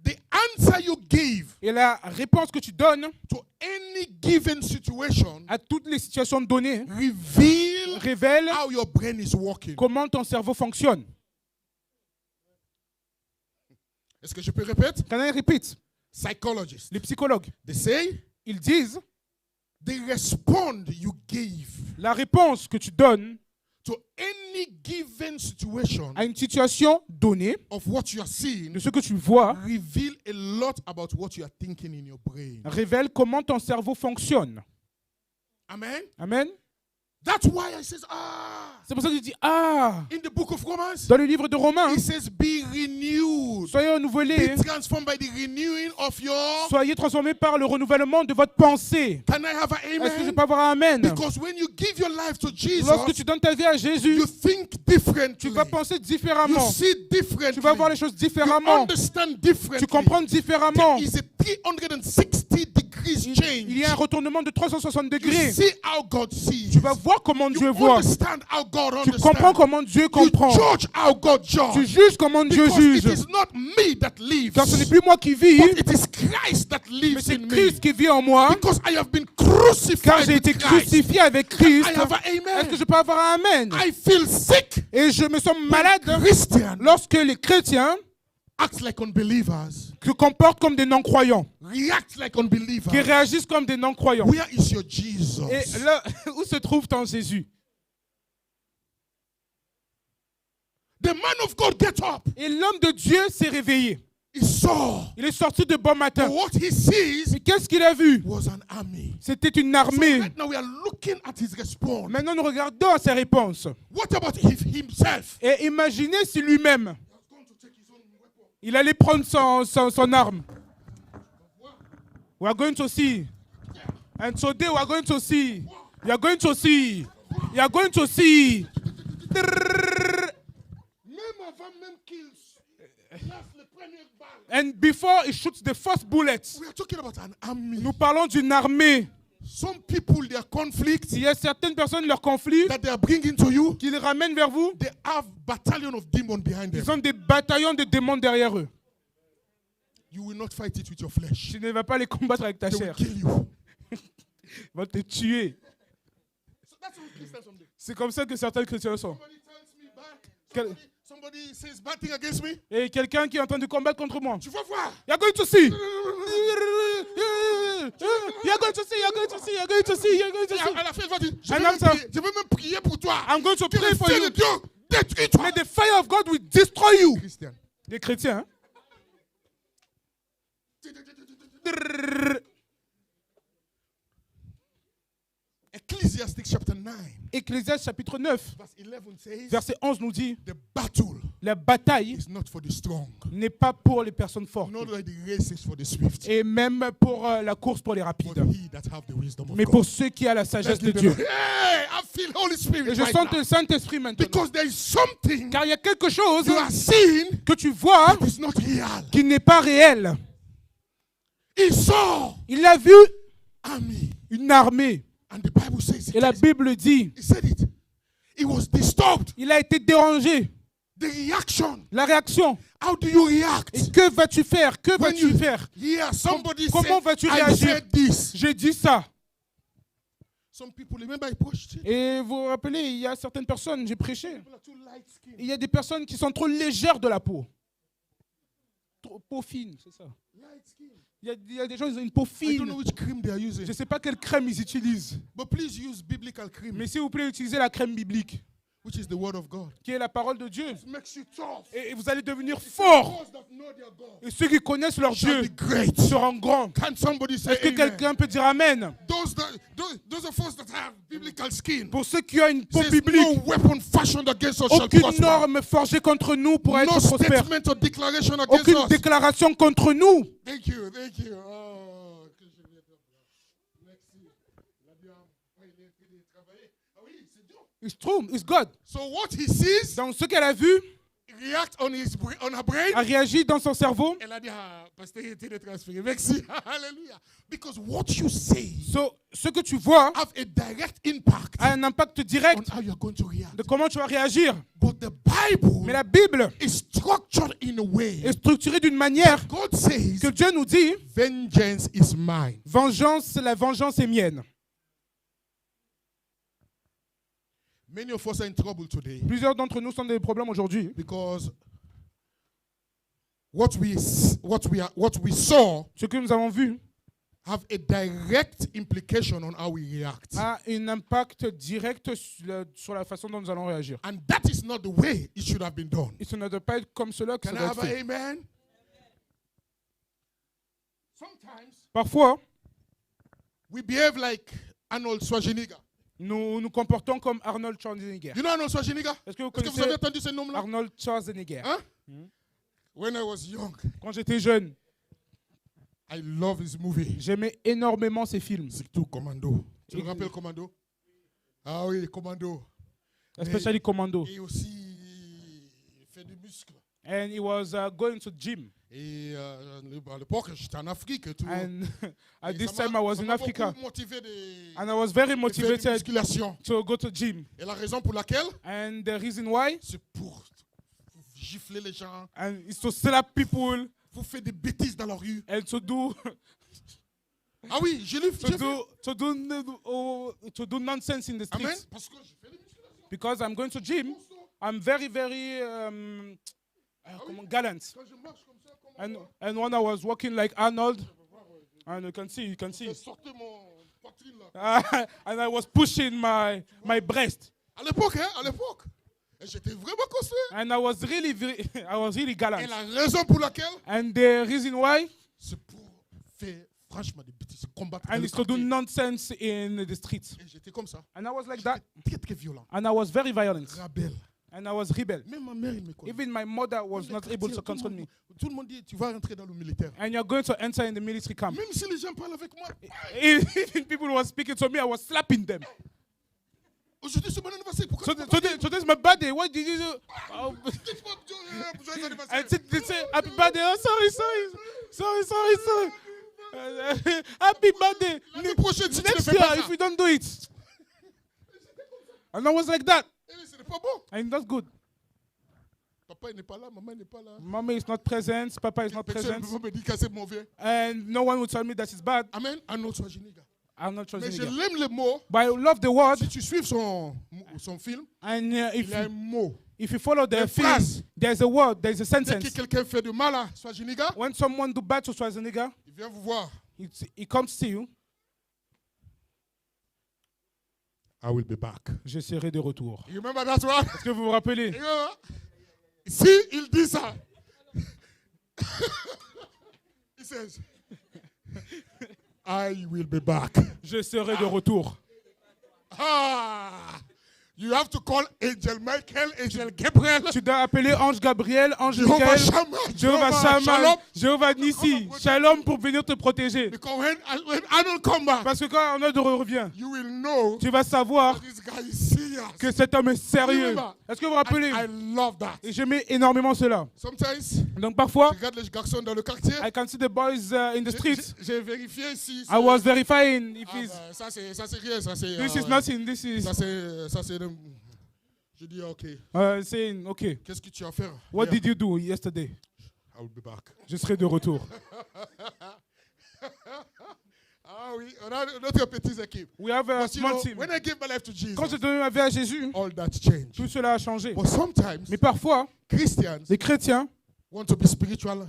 the answer you give et la réponse que tu donnes to any given situation à toutes les situations données reveal révèle how your brain is working. comment ton cerveau fonctionne. Est-ce que je peux répéter? Can I repeat? Psychologists, Les psychologues, they say ils disent, the respond you gave la réponse que tu donnes to any given situation à une situation donnée, of what you are seeing de ce que tu vois, reveal a lot about what you are thinking in your brain. révèle comment ton cerveau fonctionne. Amen. Amen. That's why I says, C'est pour ça que je dis, ah, in the book of Romans, dans le livre de Romains, it says, be renewed, soyez renouvelés, be transformed by the renewing of your. soyez transformés par le renouvellement de votre pensée. Can I have an Est-ce que je amen? peux avoir un amen? Because when you give your life to Lorsque Jesus, tu donnes ta vie à Jésus, you think differently. tu vas penser You différemment. see differently. Tu vas voir les choses You différemment. understand differently. Tu comprends différemment. There is a 360 degrees change. Il y a un retournement de 360 You degrés. see how God sees. Tu vas voir comment Dieu You voit. understand how God Tu understands. comprends comment Dieu comprend. You judge how God Tu judges. juges comment Dieu Because it juge. is not me that lives, Car ce n'est plus moi qui vis, but it is Christ that mais lives c'est in me. Christ qui vit en moi. Because I have been Car crucified j'ai été with Christ. crucifié avec Christ. I have an Est-ce que amen. je peux avoir un amen? I feel sick. Et je me sens malade Christian lorsque les chrétiens acts like unbelievers, se comportent comme des non-croyants, react like qui unbelievers. réagissent comme des non-croyants. Where is your Jesus? Et là, où se trouve ton Jésus? The man of God get up. Et l'homme de Dieu s'est réveillé. He saw. Il est sorti de bon But matin. what he sees Mais qu'est-ce qu'il a vu? was an army. C'était une So armée. right now we are looking at his response. Maintenant, nous regardons à ses réponses. What about himself? Et imaginez si lui-même, He was going to take his own weapon. il allait prendre son arme. We are going to see. And today we are going to see. You are going to see. You are going to see. Même avant même qu'il lance le premier balle. And before he shoots the first bullet, We are talking about an army. nous parlons d'une armée. Some people, their conflicts Il y a certaines personnes, leur conflit, that they are bringing to you, qui les ramènent vers vous. they have battalion of demons behind them. Ils ont des bataillons de démons derrière eux. You will not fight it with your flesh. Tu ne vas pas les combattre avec ta They will chair. kill you. Ils vont te tuer. So that's how Christians some day. C'est comme ça que certains chrétiens sont. Somebody tells me bad. Quel- Somebody says bad thing against me. Et quelqu'un qui est en train de combattre contre moi. Tu vas voir. You're going to see. You're going to see. You're going to see. You're going to see. You're going to Et see. à la fin, il va dire, je And vais même after- prier- je vais même prier pour toi. I'm going to Que pray le for feu you. de Dieu détruit toi. May the fire of God will destroy you. Christian. Les chrétiens. Hein? Ecclesiastes chapter 9, Ecclésiaste chapitre 9, verse 11 says, verset 11 nous dit, the battle la bataille is not for the strong, n'est pas pour les personnes fortes, nor the race is for the swift, et même pour la course pour les but rapides, he that have the wisdom of mais God. pour ceux qui ont la sagesse de Dieu. Hey, I feel Holy Spirit Et je right sens now. le Saint-Esprit maintenant. Because there is something Car il y a quelque chose you are seeing que tu vois that is not real. qui n'est pas réel. He saw Il a vu army, une armée. and the Bible says Et la it. Bible dit, He said it. He was disturbed. il a été dérangé. The reaction. La réaction. How do you react? Et que vas-tu faire? Que When vas-tu you faire? hear somebody Comment say, vas-tu I réagir? said this. J'ai dit ça. Some people, remember I preached it? Et vous vous rappelez, il y a certaines personnes, j'ai prêché. People are too light-skinned. Il y a des personnes qui sont trop légères de la peau. Trop peau fine, c'est ça. Light-skinned. Il y a des gens qui ont une peau I don't know fine. which cream they are using. Je ne sais pas quelle crème ils utilisent. But please use biblical cream, Mais s'il vous plaît, utilisez la crème biblique, which is the word of God. qui est la parole de Dieu. It makes you tough. Et vous allez devenir forts. Those that know their God Et ceux qui connaissent leur shall Dieu be great. seront grands. Can somebody say Est-ce que amen? quelqu'un peut dire Amen? Those of us that have biblical skin, Pour ceux qui ont une peau says biblique, no weapon fashioned against us shall aucune prosper. norme forgée contre nous pourra No être prospère. statement or declaration against Aucune us. déclaration contre nous. Thank you, thank you. Oh, que je vais être là. Merci. La bien, il est en train de travailler. Ah oui, c'est Dieu. It's true, it's God. So what he sees, Donc ce qu'elle a vu react on her brain. a réagi dans son cerveau. Elle a dit, pasteur, il était transféré. Merci. Hallelujah. Because what you say Ce que tu vois have a direct impact a un impact on direct how you're going to react. de comment tu vas réagir. But the Bible Mais la Bible is structured in a way est structurée d'une manière God says, que Dieu nous dit, vengeance is mine. la vengeance est mienne. Many of us are in trouble today Plusieurs d'entre nous sont dans des problèmes aujourd'hui because what we saw ce que nous avons vu have a direct implication on how we react. a un impact direct sur la façon dont nous allons réagir. And that is not the way it should have been done. Et ce ne doit pas être comme cela que Can ça I doit être have an fait. amen? Sometimes Parfois, we behave like Arnold Schwarzenegger. nous nous comportons comme Arnold Schwarzenegger. You know Arnold Schwarzenegger? Est-ce que vous Est-ce que vous avez connaissez entendu ce nom-là? Arnold Schwarzenegger? Hein? When I was young, Quand j'étais jeune, I love his movie. j'aimais énormément ses films, Surtout Commando. Tu te rappelles Commando? Ah oui, Commando. especially Commando. Et aussi, il fait du muscle. And he was going to gym. Et à l'époque, j'étais en Afrique et tout. And at Et this ça time m'a- I was ça in m'a Africa. beaucoup motivé de And I was very faire de motivated musculation. to go to gym. Et la raison pour laquelle, And the reason why c'est pour gifler les gens, and is to slap people pour faire des bêtises dans la rue. and to do Ah oui, j'ai lu. j'ai fait. to do nonsense in the Amen. streets. Parce que j'ai fait des musculations. Because I'm going to gym, I'm very gallant. Quand je marche comme ça, comme And when I was walking like Arnold, and you can see, j'ai sorti mon poitrine là. and I was pushing my breast, À l'époque, hein, à l'époque. Et j'étais vraiment construit. and I was really Et gallant. la raison pour laquelle, And the reason why, c'est pour faire franchement des bêtises, combattre. and dans le it's to do quartier. nonsense in the streets. Et j'étais comme ça. And I was like that, Très très violent. and I was very violent, Rebelle. and I was rebel. Même ma mère, il me connaît. Even my mother was Dans le not quartier, able to tout le control monde- me. Tout le monde dit, tu vas rentrer dans le militaire. And you're going to enter in the military camp. Même si les gens parlent avec moi. Even people were speaking to me, I was slapping them. Aujourd'hui, c'est mon anniversaire. Pourquoi So, tu peux pas dire? today's my birthday. What did you do? Oh, Dites-moi, joyeux anniversaire. and they say happy birthday. Oh, sorry. Happy birthday. L'année prochaine, si tu ne Next fais pas year, ça. if we don't do it. And I was like that. Eh, ce n'est pas bon. And that's good. Papa n'est pas là, maman n'est pas là. Mommy is not present. Papa is not Personne ne present. peut me dire que c'est mauvais. And no one will tell me that it's bad. Amen. Arnold Schwarzenegger. I'm not Mais je Schwarzenegger. l'aime le mot. But I love the word. Si tu suis son film, And il y a un mot. if you follow the Une film, phrase. there's a word, there's a Dès que sentence. quelqu'un fait de mal à Schwarzenegger, When someone do bad to Schwarzenegger, il vient vous voir. he comes to you. I will be back. Je serai de retour. You remember that one? Est-ce que vous vous rappelez? Si il dit ça, he says, I will be back. Je serai de retour. You have to call Angel Michael, Angel Gabriel, Tu dois appeler Ange Gabriel, Ange Jehovah Michael, Shammah, Jehovah Shammah, Shalom. Jéhovah Nissi, Shalom pour venir te protéger. Because when Arnold come back, Parce que quand Arnold revient, you will know tu vas savoir this guy is serious. que cet homme est sérieux. Est-ce que vous vous rappelez? I love that. Et j'aimais énormément cela. Sometimes, Donc parfois, je regarde les garçons dans le quartier. I can see the boys in the streets. J'ai vérifié si. I was verifying if he's... Ça c'est rien, ça c'est. This is nothing, this is... Ça c'est. Je dis ok. Saying, okay, Qu'est-ce que tu as fait? what Hier? did you do yesterday? I will be back. Je serai de retour. Ah oui, on a notre petite équipe. We have a But you small know, team. when I gave my life to Jesus, Quand j'ai donné ma vie à Jésus, all that changed. tout cela a changé. But sometimes, Mais parfois, Christians les chrétiens want to be spiritual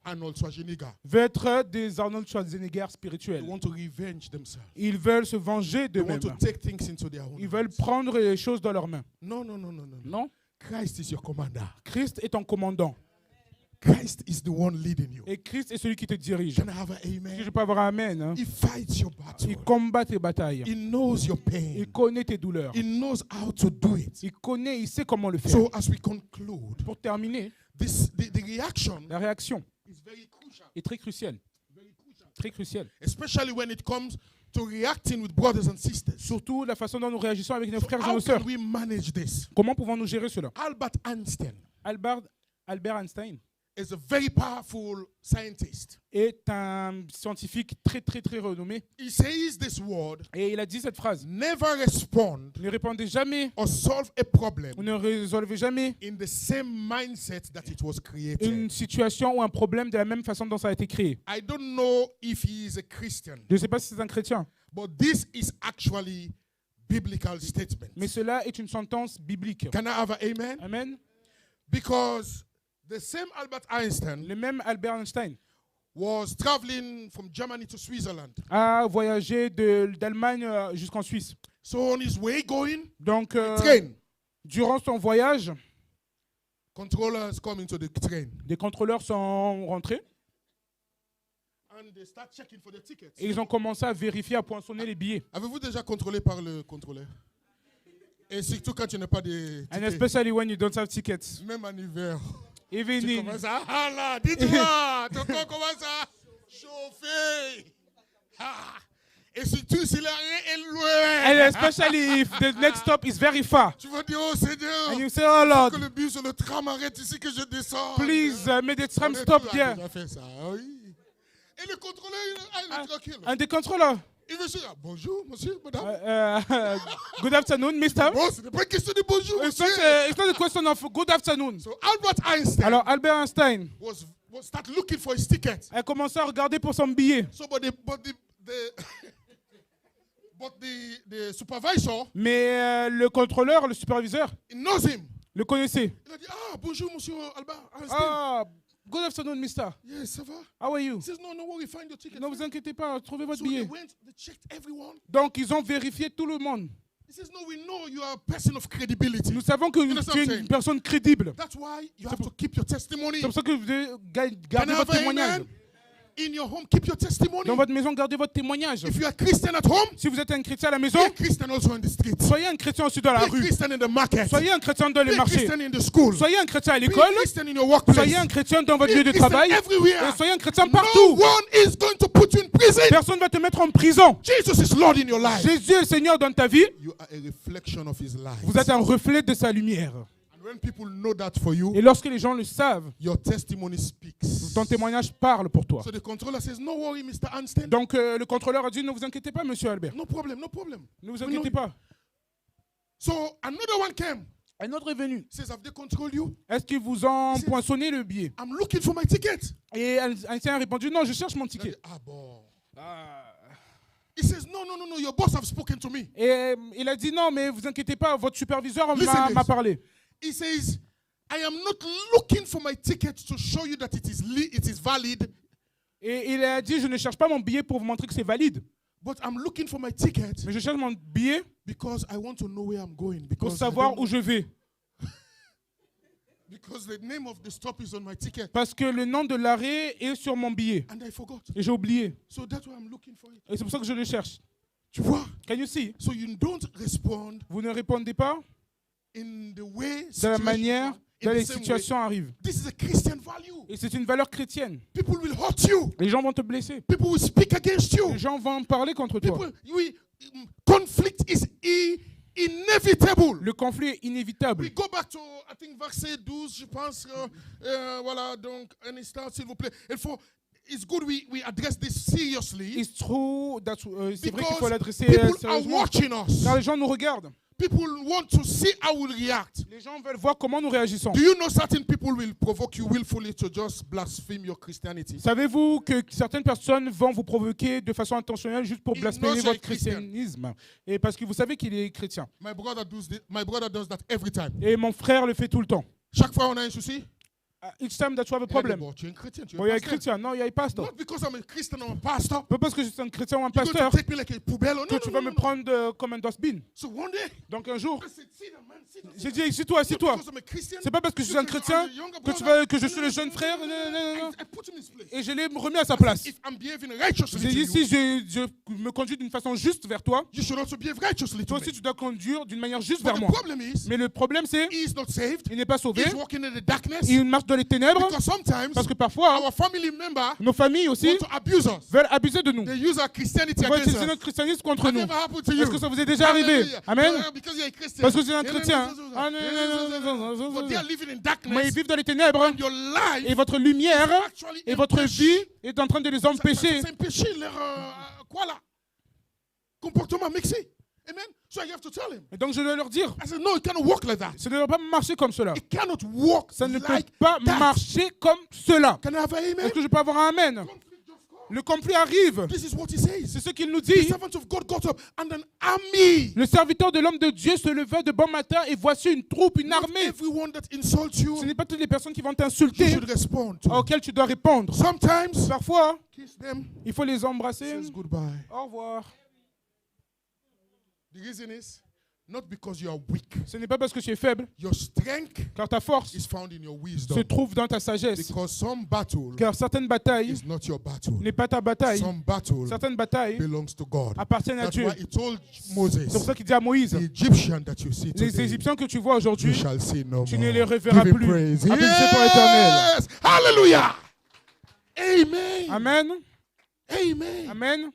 Arnold Schwarzenegger. veulent être des Arnold Schwarzenegger They spirituels. want to revenge themselves. Ils veulent se venger They want d'eux-mêmes. to take things into their own Ils veulent hands. prendre les choses dans leurs mains. No. Non? Christ is your commander. Christ est ton commandant. Christ is the one leading you. Et Christ est celui qui te dirige. Can I have an Si je amen? peux avoir un amen. Hein? He fights your battle. Il combat tes batailles. He knows your pain. Il connaît tes douleurs. He knows how to do it. Il sait comment le faire. So as we conclude, Pour terminer, the reaction la réaction is very crucial. est très cruciale. Très cruciale. Especially when it comes to reacting with brothers and sisters. Surtout la façon dont nous réagissons avec nos frères et How nos can sœurs. we manage this? Comment pouvons-nous gérer cela? Albert Einstein Albert Einstein is a very powerful scientist. est un scientifique très très très renommé. He says this word, Et il a dit cette phrase. never respond Ne répondez jamais or solve a problem ou ne résolvez jamais in the same mindset that it was created. une situation ou un problème de la même façon dont ça a été créé. I don't know if he is a Christian, Je ne sais pas si c'est un chrétien, but this is actually biblical statement. mais cela est une sentence biblique. Can I have an amen? Amen. Because the same Albert Einstein Le même Albert Einstein was traveling from Germany to Switzerland. a voyagé d'Allemagne jusqu'en Suisse. So on his way going, Donc, train, durant son voyage, controllers come into the train des contrôleurs sont rentrés and they start checking for the tickets. et ils ont commencé à vérifier, à poinçonner les billets. Avez-vous déjà contrôlé par le contrôleur? Et surtout quand tu n'as pas de And tickets. especially when you don't have tickets. Même en hiver. Even Tu in, commences à... Ah là, dites-moi, ton corps commence à chauffer. Ah. Et surtout si l'arrêt est and loin. especially if the next stop is very far. Tu vas dire, oh Seigneur, And you say, oh Lord, que le bus ou le tram arrête ici que je descends. please make the tram On a stop tous here. déjà fait ça, oui. Et le contrôleur, il est tranquille. And the controller, Il veut dire, bonjour, monsieur, madame. good afternoon, mister. Bon, ce n'est pas une question de bonjour, It's monsieur. not a question of good afternoon. So Albert Einstein Alors Albert Einstein was start looking for his ticket. a commencé à regarder pour son billet. So, but the supervisor, Mais le contrôleur, le superviseur, he knows him. le connaissait. Il a dit, ah, bonjour, monsieur Albert Einstein. Ah, good afternoon, mister. Yes, ça va? How are you? He says, no worry, find your ticket. Ne vous inquiétez pas, trouvez votre So they billet. went, they checked everyone. Donc, ils ont vérifié tout le monde. He says, no, we know you are a person of credibility. Nous savons que You know tu es what I'm une saying? personne crédible. That's why you have to keep your testimony. C'est pour ça que vous devez Can garder I have votre an témoignage. amen? In your home, keep your testimony. Dans votre maison, gardez votre témoignage. If you are a Christian at home, Si vous êtes un chrétien à la be maison, a Christian also in the streets. soyez un chrétien aussi dans la Be a rue. Christian in the market. Soyez un chrétien dans Be les a marchés. Christian in the school. Soyez un chrétien à Be a l'école. Christian in your workplace. Soyez un chrétien dans votre Be a lieu de Christian travail. everywhere. Et soyez un chrétien No partout. one is going to put you in prison. Personne ne va te mettre en prison. Jesus is Lord in your life. Jésus est le Seigneur dans ta vie. You are a reflection of his life. Vous êtes un reflet de sa lumière. And when people know that for you, Et lorsque les gens le savent, your testimony speaks. ton témoignage parle pour toi. So the controller says, no worry, Mr. Einstein. Donc le contrôleur a dit, ne vous inquiétez pas, monsieur Albert. No problem, no problem. Ne vous We inquiétez know- pas. So another one came. Un autre est venu. Says, have they controlled you? Est-ce qu'ils vous ont poinçonné le billet? I'm looking for my ticket. Et Einstein a répondu, non, je cherche mon ticket. Ah bon. He says, no, your boss have spoken to me. Et il a dit, non, mais vous inquiétez pas, votre superviseur Listen m'a this. parlé. He says, I am not looking for my ticket to show you that it is valid, Et il a dit, je ne cherche pas mon billet pour vous montrer que c'est valide, but I'm looking for my ticket mais je cherche mon billet because I want to know where I'm going. pour Because, savoir où je vais. because the name of the stop is on my ticket. Parce que le nom de l'arrêt est sur mon billet. And I forgot. Et j'ai oublié. So that's why I'm looking for it. Et c'est pour ça que je le cherche. Tu vois? Can you see? So you don't respond Vous ne répondez pas in the way de la manière dont in les the same way. situations arrivent. This is a Christian value. Et c'est une valeur chrétienne. People will hurt you. Les gens vont te blesser. People will speak against you. Les gens vont parler contre toi. Conflict is inevitable. Le conflit est inévitable. We go back to, I think, verset 12, je pense. Voilà, donc, un instant, s'il vous plaît. It's good we address this seriously. It's true that, c'est vrai qu'il faut Because l'adresser people are sérieusement. watching us. Car les gens nous regardent. People want to see how we react. Les gens veulent voir comment nous réagissons. Do you know certain people will provoke you willfully to just blaspheme your Christianity? Savez-vous que certaines personnes vont vous provoquer de façon intentionnelle juste pour He blasphémer knows votre you're Christian. christianisme? Et parce que vous savez qu'il est chrétien. My brother does that every time. Et mon frère le fait tout le temps. Chaque fois on a un souci, Each time that you have a problem. tu es un chrétien, tu es Bon, un il y a un pasteur. chrétien. Non, il y a un pasteur. Not because I'm a Christian or a pastor. Pas parce que je suis un chrétien ou un You're going to pasteur take me like a poubelle. Oh, que no, tu no, vas no, me no. prendre comme un dustbin. So one day, Donc un jour, I said, sit down, man, sit down. j'ai dit, assis-toi, assis-toi. Because I'm a Christian, C'est pas parce que je suis un because chrétien I'm the younger que, brother. que je suis le jeune frère. Non, non, non, non. I put him in his place. Et je l'ai remis à sa place. If I'm behaving righteously J'ai to dit, you, si je me conduis d'une façon juste vers toi, you should also behave righteously to toi me. aussi tu dois conduire d'une manière juste But vers the moi. problem is, Mais le problème c'est, he is not saved. il n'est pas sauvé, He's walking in the darkness. il marche dans les ténèbres, Because sometimes parce que parfois, our family members nos familles aussi want to abuse us. veulent abuser de nous. They use our Christianity Ils vont against utiliser us. notre christianisme contre Has nous. never happened to you? Est-ce que ça vous est déjà arrivé? Hallelujah. Amen. Because you're a Christian. Parce que c'est un chrétien. Ah, non, But they are living in Mais ils darkness. vivent dans les ténèbres Your life et votre lumière actually et votre empêche- vie est en train de les empêcher. C'est un péché, leur quoi là? Comportement mixé. Amen. So I have to tell him. Et donc je dois leur dire, I said, no, it cannot work like that. ça ne doit pas marcher comme cela. It cannot work Ça ne peut like pas that. marcher comme cela. Can I have an amen? Est-ce que je peux avoir un amen? Le conflit arrive. This is what he says. C'est ce qu'il nous The dit. servants of God got up and an army. Le serviteur de l'homme de Dieu se leva de bon matin et voici une troupe, une Not armée. everyone that insults you, Ce n'est pas toutes les personnes qui vont you t'insulter should respond to. auxquelles tu dois répondre. Sometimes, Parfois, kiss them, il faut les embrasser. says goodbye. Au revoir. The reason is not because you are weak. Ce n'est pas parce que tu es faible, Your strength car ta force is found in your se wisdom. trouve dans ta sagesse. Because some battle Car certaines batailles is not your battle. n'est pas ta bataille. Some battle Certaines batailles belongs to God. appartiennent à That's Dieu. why he told C'est pour Moses, ça qu'il dit à Moïse, the Egyptian that you see les today, Égyptiens que tu vois you aujourd'hui, shall see no tu more. ne les reverras Give him plus. praise. Applaudissez pour l'Éternel. Yes! Hallelujah! Amen. Amen. Amen. Amen.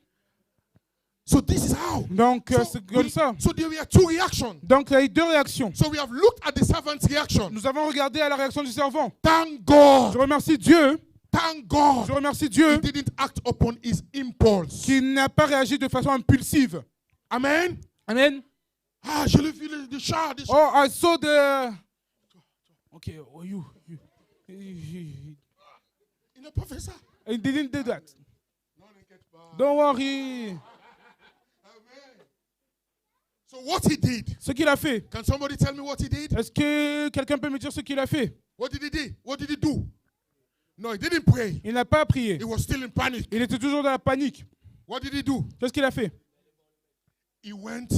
So this is how. Donc, So, c'est comme ça. so there were two reactions. Donc, il y a eu deux réactions. So we have looked at the servant's reaction. Nous avons regardé à la réaction du servant. Thank Je God. remercie Dieu. Thank God. Je remercie He Dieu didn't act upon his impulse. qui n'a pas réagi de façon impulsive. Amen. Amen. Ah, je l'ai vu le chat. le chat. Oh, I saw the... Okay, oh, you. Il n'a pas fait ça. He didn't do that. Non, n'inquiète pas. Don't worry. Amen. So what he did? Ce qu'il a fait. Can somebody tell me what he did? Est-ce que quelqu'un peut me dire ce qu'il a fait? What did he do? What did he do? No, he didn't pray. Il n'a pas prié. He was still in panic. Il était toujours dans la panique. What did he do? Qu'est-ce qu'il a fait? He went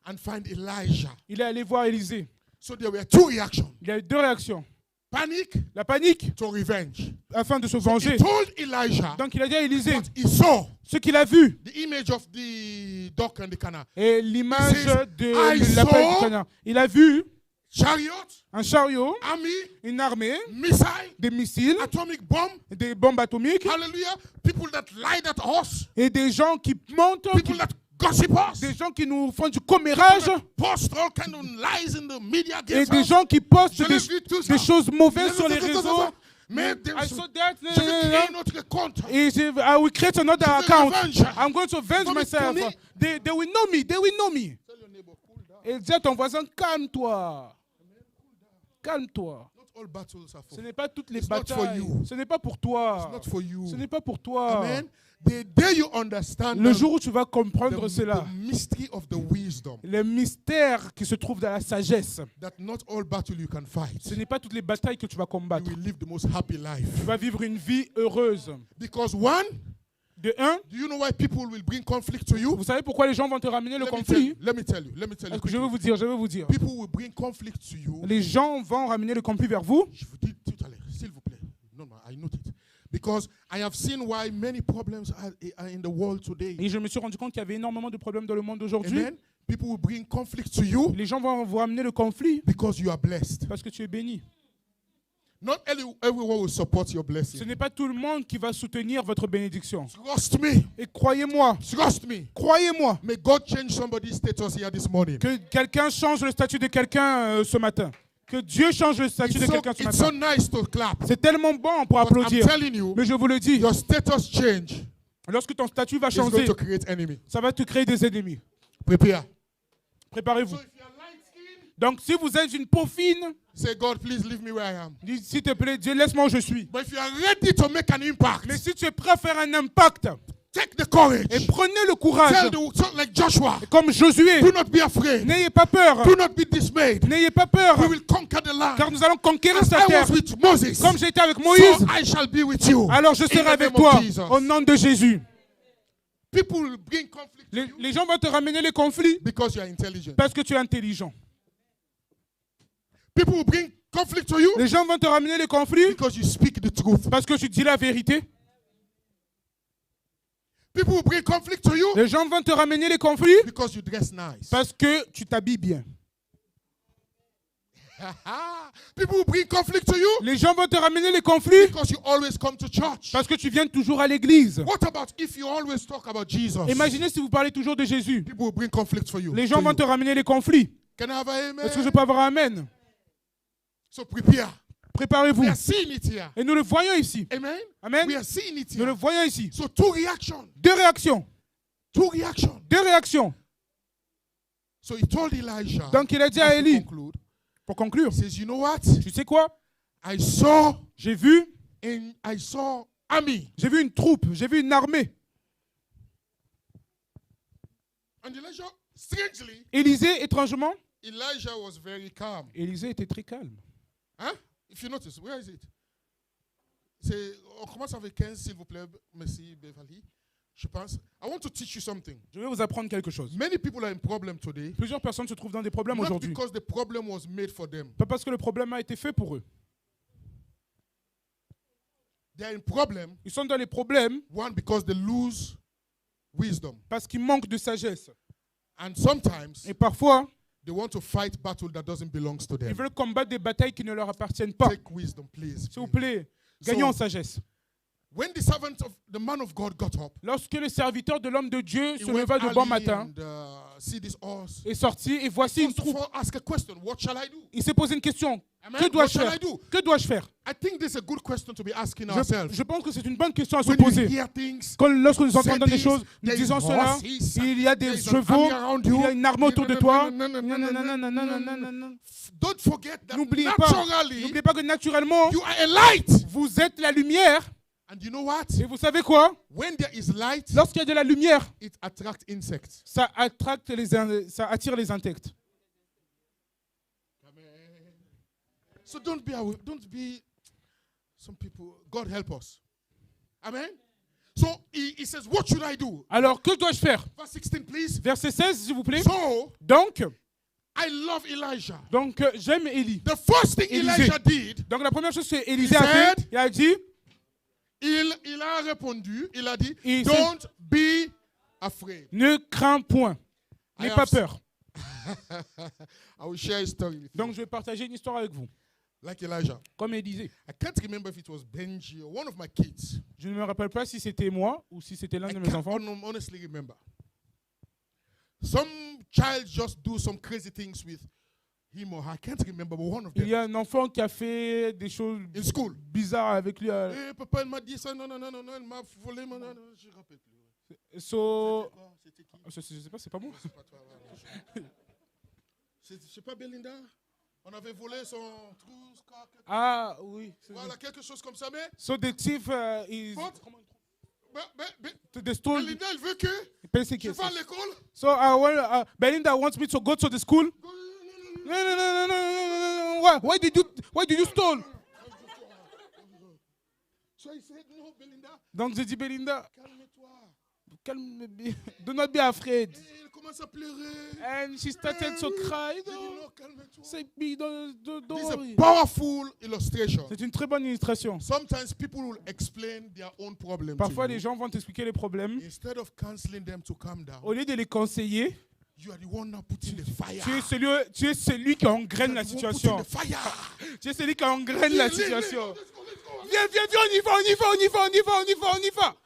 and found Elijah. Il est allé voir Élisée. So there were two reactions. Il y a eu deux réactions. Panic La panique, to revenge. afin de se He venger. told Elijah Donc il a dit à Élisée what he saw. ce qu'il a vu. The image of the duck and the canal. Et l'image He says, de I l'appel saw- du canard. Il a vu Chariot, un chariot, army, une armée, missile, des missiles, atomic bomb. des bombes atomiques Hallelujah. People that lied at us. et des gens qui montent, People that gossip us. des gens qui nous font du commérage Post all kind of lies in the media et against des us. gens qui postent Je l'ai vu tout ça. des choses mauvaises Je sur l'ai les vu tout ça. réseaux. Mais I saw that. je vais créer notre compte. Et I will create another Je vais account. revenge. I'm going to avenge Comme ils myself. connaissent. They will know me. They will know me. Et dis à ton voisin, calme-toi. Calme-toi. Not all battles are for Ce n'est pas toutes les It's not for batailles. you. Ce n'est pas pour It's toi. not for you. Ce n'est pas pour toi. Amen. The day you understand Le the- jour où tu vas comprendre the cela, mystery of the wisdom, le mystère qui se trouve dans la sagesse, that not all battle you can fight. ce n'est pas toutes les batailles que tu vas You combattre. will live the most happy life. Tu vas vivre une vie heureuse. Because one, De un, do you know why people will bring conflict to you? vous savez pourquoi les gens vont te ramener le Let me conflit? tell you. Let me tell you. Est-ce que je vais vous dire, People will bring conflict to you. Les gens vont ramener le conflit vers vous. Je vous dis tout à l'heure, s'il vous plaît. Non, I note it. Because I have seen why many problems are in the world today. Et je me suis rendu compte qu'il y avait énormément de problèmes dans le monde d'aujourd'hui. Amen. People will bring conflict to you Les gens vont vous amener le conflit because you are blessed. parce que tu es béni. Not everyone will support your Ce blessing. n'est pas tout le monde qui va soutenir votre bénédiction. Trust me. Et croyez-moi, Trust me. croyez-moi, May God change somebody's status here this morning. que quelqu'un change le statut de quelqu'un ce matin. Que Dieu change le statut de quelqu'un ce It's so matin. nice to clap. C'est tellement bon pour But I'm applaudir. telling you, Mais je vous le dis, your status change lorsque ton statut va is going changer, to create enemy. ça va te créer des ennemis. Prepare. Préparez-vous. So if you are light skinned, Donc si vous êtes une peau fine, say, God, please leave me where I am. dis, s'il te plaît, Dieu, laisse-moi où je suis. But if you are ready to make an impact, Mais si tu es prêt à faire un impact, take the courage. et prenez le courage, Like Joshua, comme Josué, do not be afraid. n'ayez pas peur, Do not be dismayed. n'ayez pas peur, We will conquer the land. car nous allons conquérir As cette I terre. was with Moses, Comme j'étais avec so Moïse, I shall be with you. alors je In serai the avec name of toi, Jesus. au nom de Jésus. People will bring conflict to you Les gens vont te ramener les conflits because you are intelligent. parce que tu es intelligent. People will bring conflict to you Les gens vont te ramener les conflits because you speak the truth. parce que tu dis la vérité. People will bring conflict to you Les gens vont te ramener les conflits because you dress nice. parce que tu t'habilles bien. People will bring conflict to you Les gens vont te ramener les conflits because you always come to church. parce que tu viens toujours à l'église. What about if you always talk about Jesus? Imaginez si vous parlez toujours de Jésus. People will bring conflict for you. Les gens to vont you. te ramener les conflits. Can I have an amen? Est-ce que je peux avoir un amen? So prepare. Préparez-vous. We are seeing it here. Et nous le voyons ici. Amen. Amen. We are seeing it Nous le here. voyons ici. So two reactions. Deux réactions. Two reactions. Deux réactions. So he told Elijah. Donc il a dit à as to Élie, conclude, pour conclure, he says, you know what? tu sais quoi? I saw J'ai vu army. J'ai vu une troupe, j'ai vu une armée. And Elijah, strangely, Élisée, étrangement, Elijah was very calm. Élisée était très calme. Huh? If you notice, where is it? On commence avec 15, s'il vous plaît. Merci, Beverly. Je pense. I want to teach you something. Je vais vous apprendre quelque chose. Many people are in problem today. Plusieurs personnes se trouvent dans des problèmes Not aujourd'hui. because the problem was made for them. Pas parce que le problème a été fait pour eux. They are in problem, Ils sont dans les problèmes one, because they lose wisdom. parce qu'ils manquent de sagesse. And sometimes, Et parfois, they want to fight battle that doesn't belong to ils them. veulent combattre des batailles qui ne leur appartiennent pas. Take wisdom, please. S'il vous plaît, gagnons en sagesse. When the servant of the man of God got up, Lorsque le serviteur de l'homme de Dieu he se went leva de bon early matin, and see this horse. est sorti et voici une First of troupe. all, ask a question. What shall I do? Il s'est posé une question. Amen. Que What dois-je shall faire? I do? Que dois-je faire? I think this is a good question to be asking ourselves. Je pense que c'est une bonne question à se When you poser. hear things, Lorsque nous say entendons des this, choses, nous there is disons cela, horses, il y a there des is an chevaux, army around il you. y a une armée autour de toi. Non. Don't forget that N'oubliez naturally, pas que naturellement, you are a light. vous êtes la lumière. And you know what? Et vous savez quoi? When there is light, Lorsqu'il y a de la lumière, it attracts insects. ça attire les insectes. So don't be some people. God help us. Amen. So he says, what should I do? Alors, que dois-je faire? Verse 16, please. Verset 16, s'il vous plaît. So Donc, I love Elijah. j'aime Élie. The first thing Élisée. Elijah did, Donc, la première chose que Élisée He a fait, said, il a dit, il a répondu, il a dit, Il don't be afraid. ne crains point. N'aie I pas have- peur. I will share a story with you. Donc, je vais partager une histoire avec vous. Like Elijah. Comme Élisée. I can't remember if it was Benji or one of my kids. Je ne me rappelle pas si c'était moi ou si c'était l'un I de mes can't enfants. honestly remember. Some child just do some crazy things with him or her. I can't remember, but one of Il them. y a un enfant qui a fait des choses In school. bizarres avec lui. Eh, papa, elle m'a dit ça, non, elle m'a volé, non, je ne rappelle plus. So, C'était qui? je sais pas, c'est pas moi. C'est pas toi, voilà. C'est pas Belinda? On avait volé son trousse, Ah oui. voilà, quelque chose comme ça, mais So the thief is What? the stole. Belinda, elle veut que Basic je yes. vais à l'école. So Belinda wants me to go to the school. No. Why did you steal? So I said, no, Belinda, Donc j'ai dit Belinda, calme-toi. calme, do not be afraid. Et il commence à pleurer. And she started to cry. J'ai dit, No. non, calme-toi. Say, don't This is worry. a powerful illustration. C'est une très bonne illustration. Sometimes people will explain their own problem Parfois, to les you. gens vont t'expliquer les problèmes. Instead of counseling them to calm down, Au lieu de les conseiller, you are the one now putting the fire. tu es celui qui engraine la You are the one situation. putting the fire. Tu es celui qui engraine la Leave, leave, leave. situation. Let's go, let's go. Viens, viens, viens, on y va, on y va, on y va, on y va, on y va, on y va.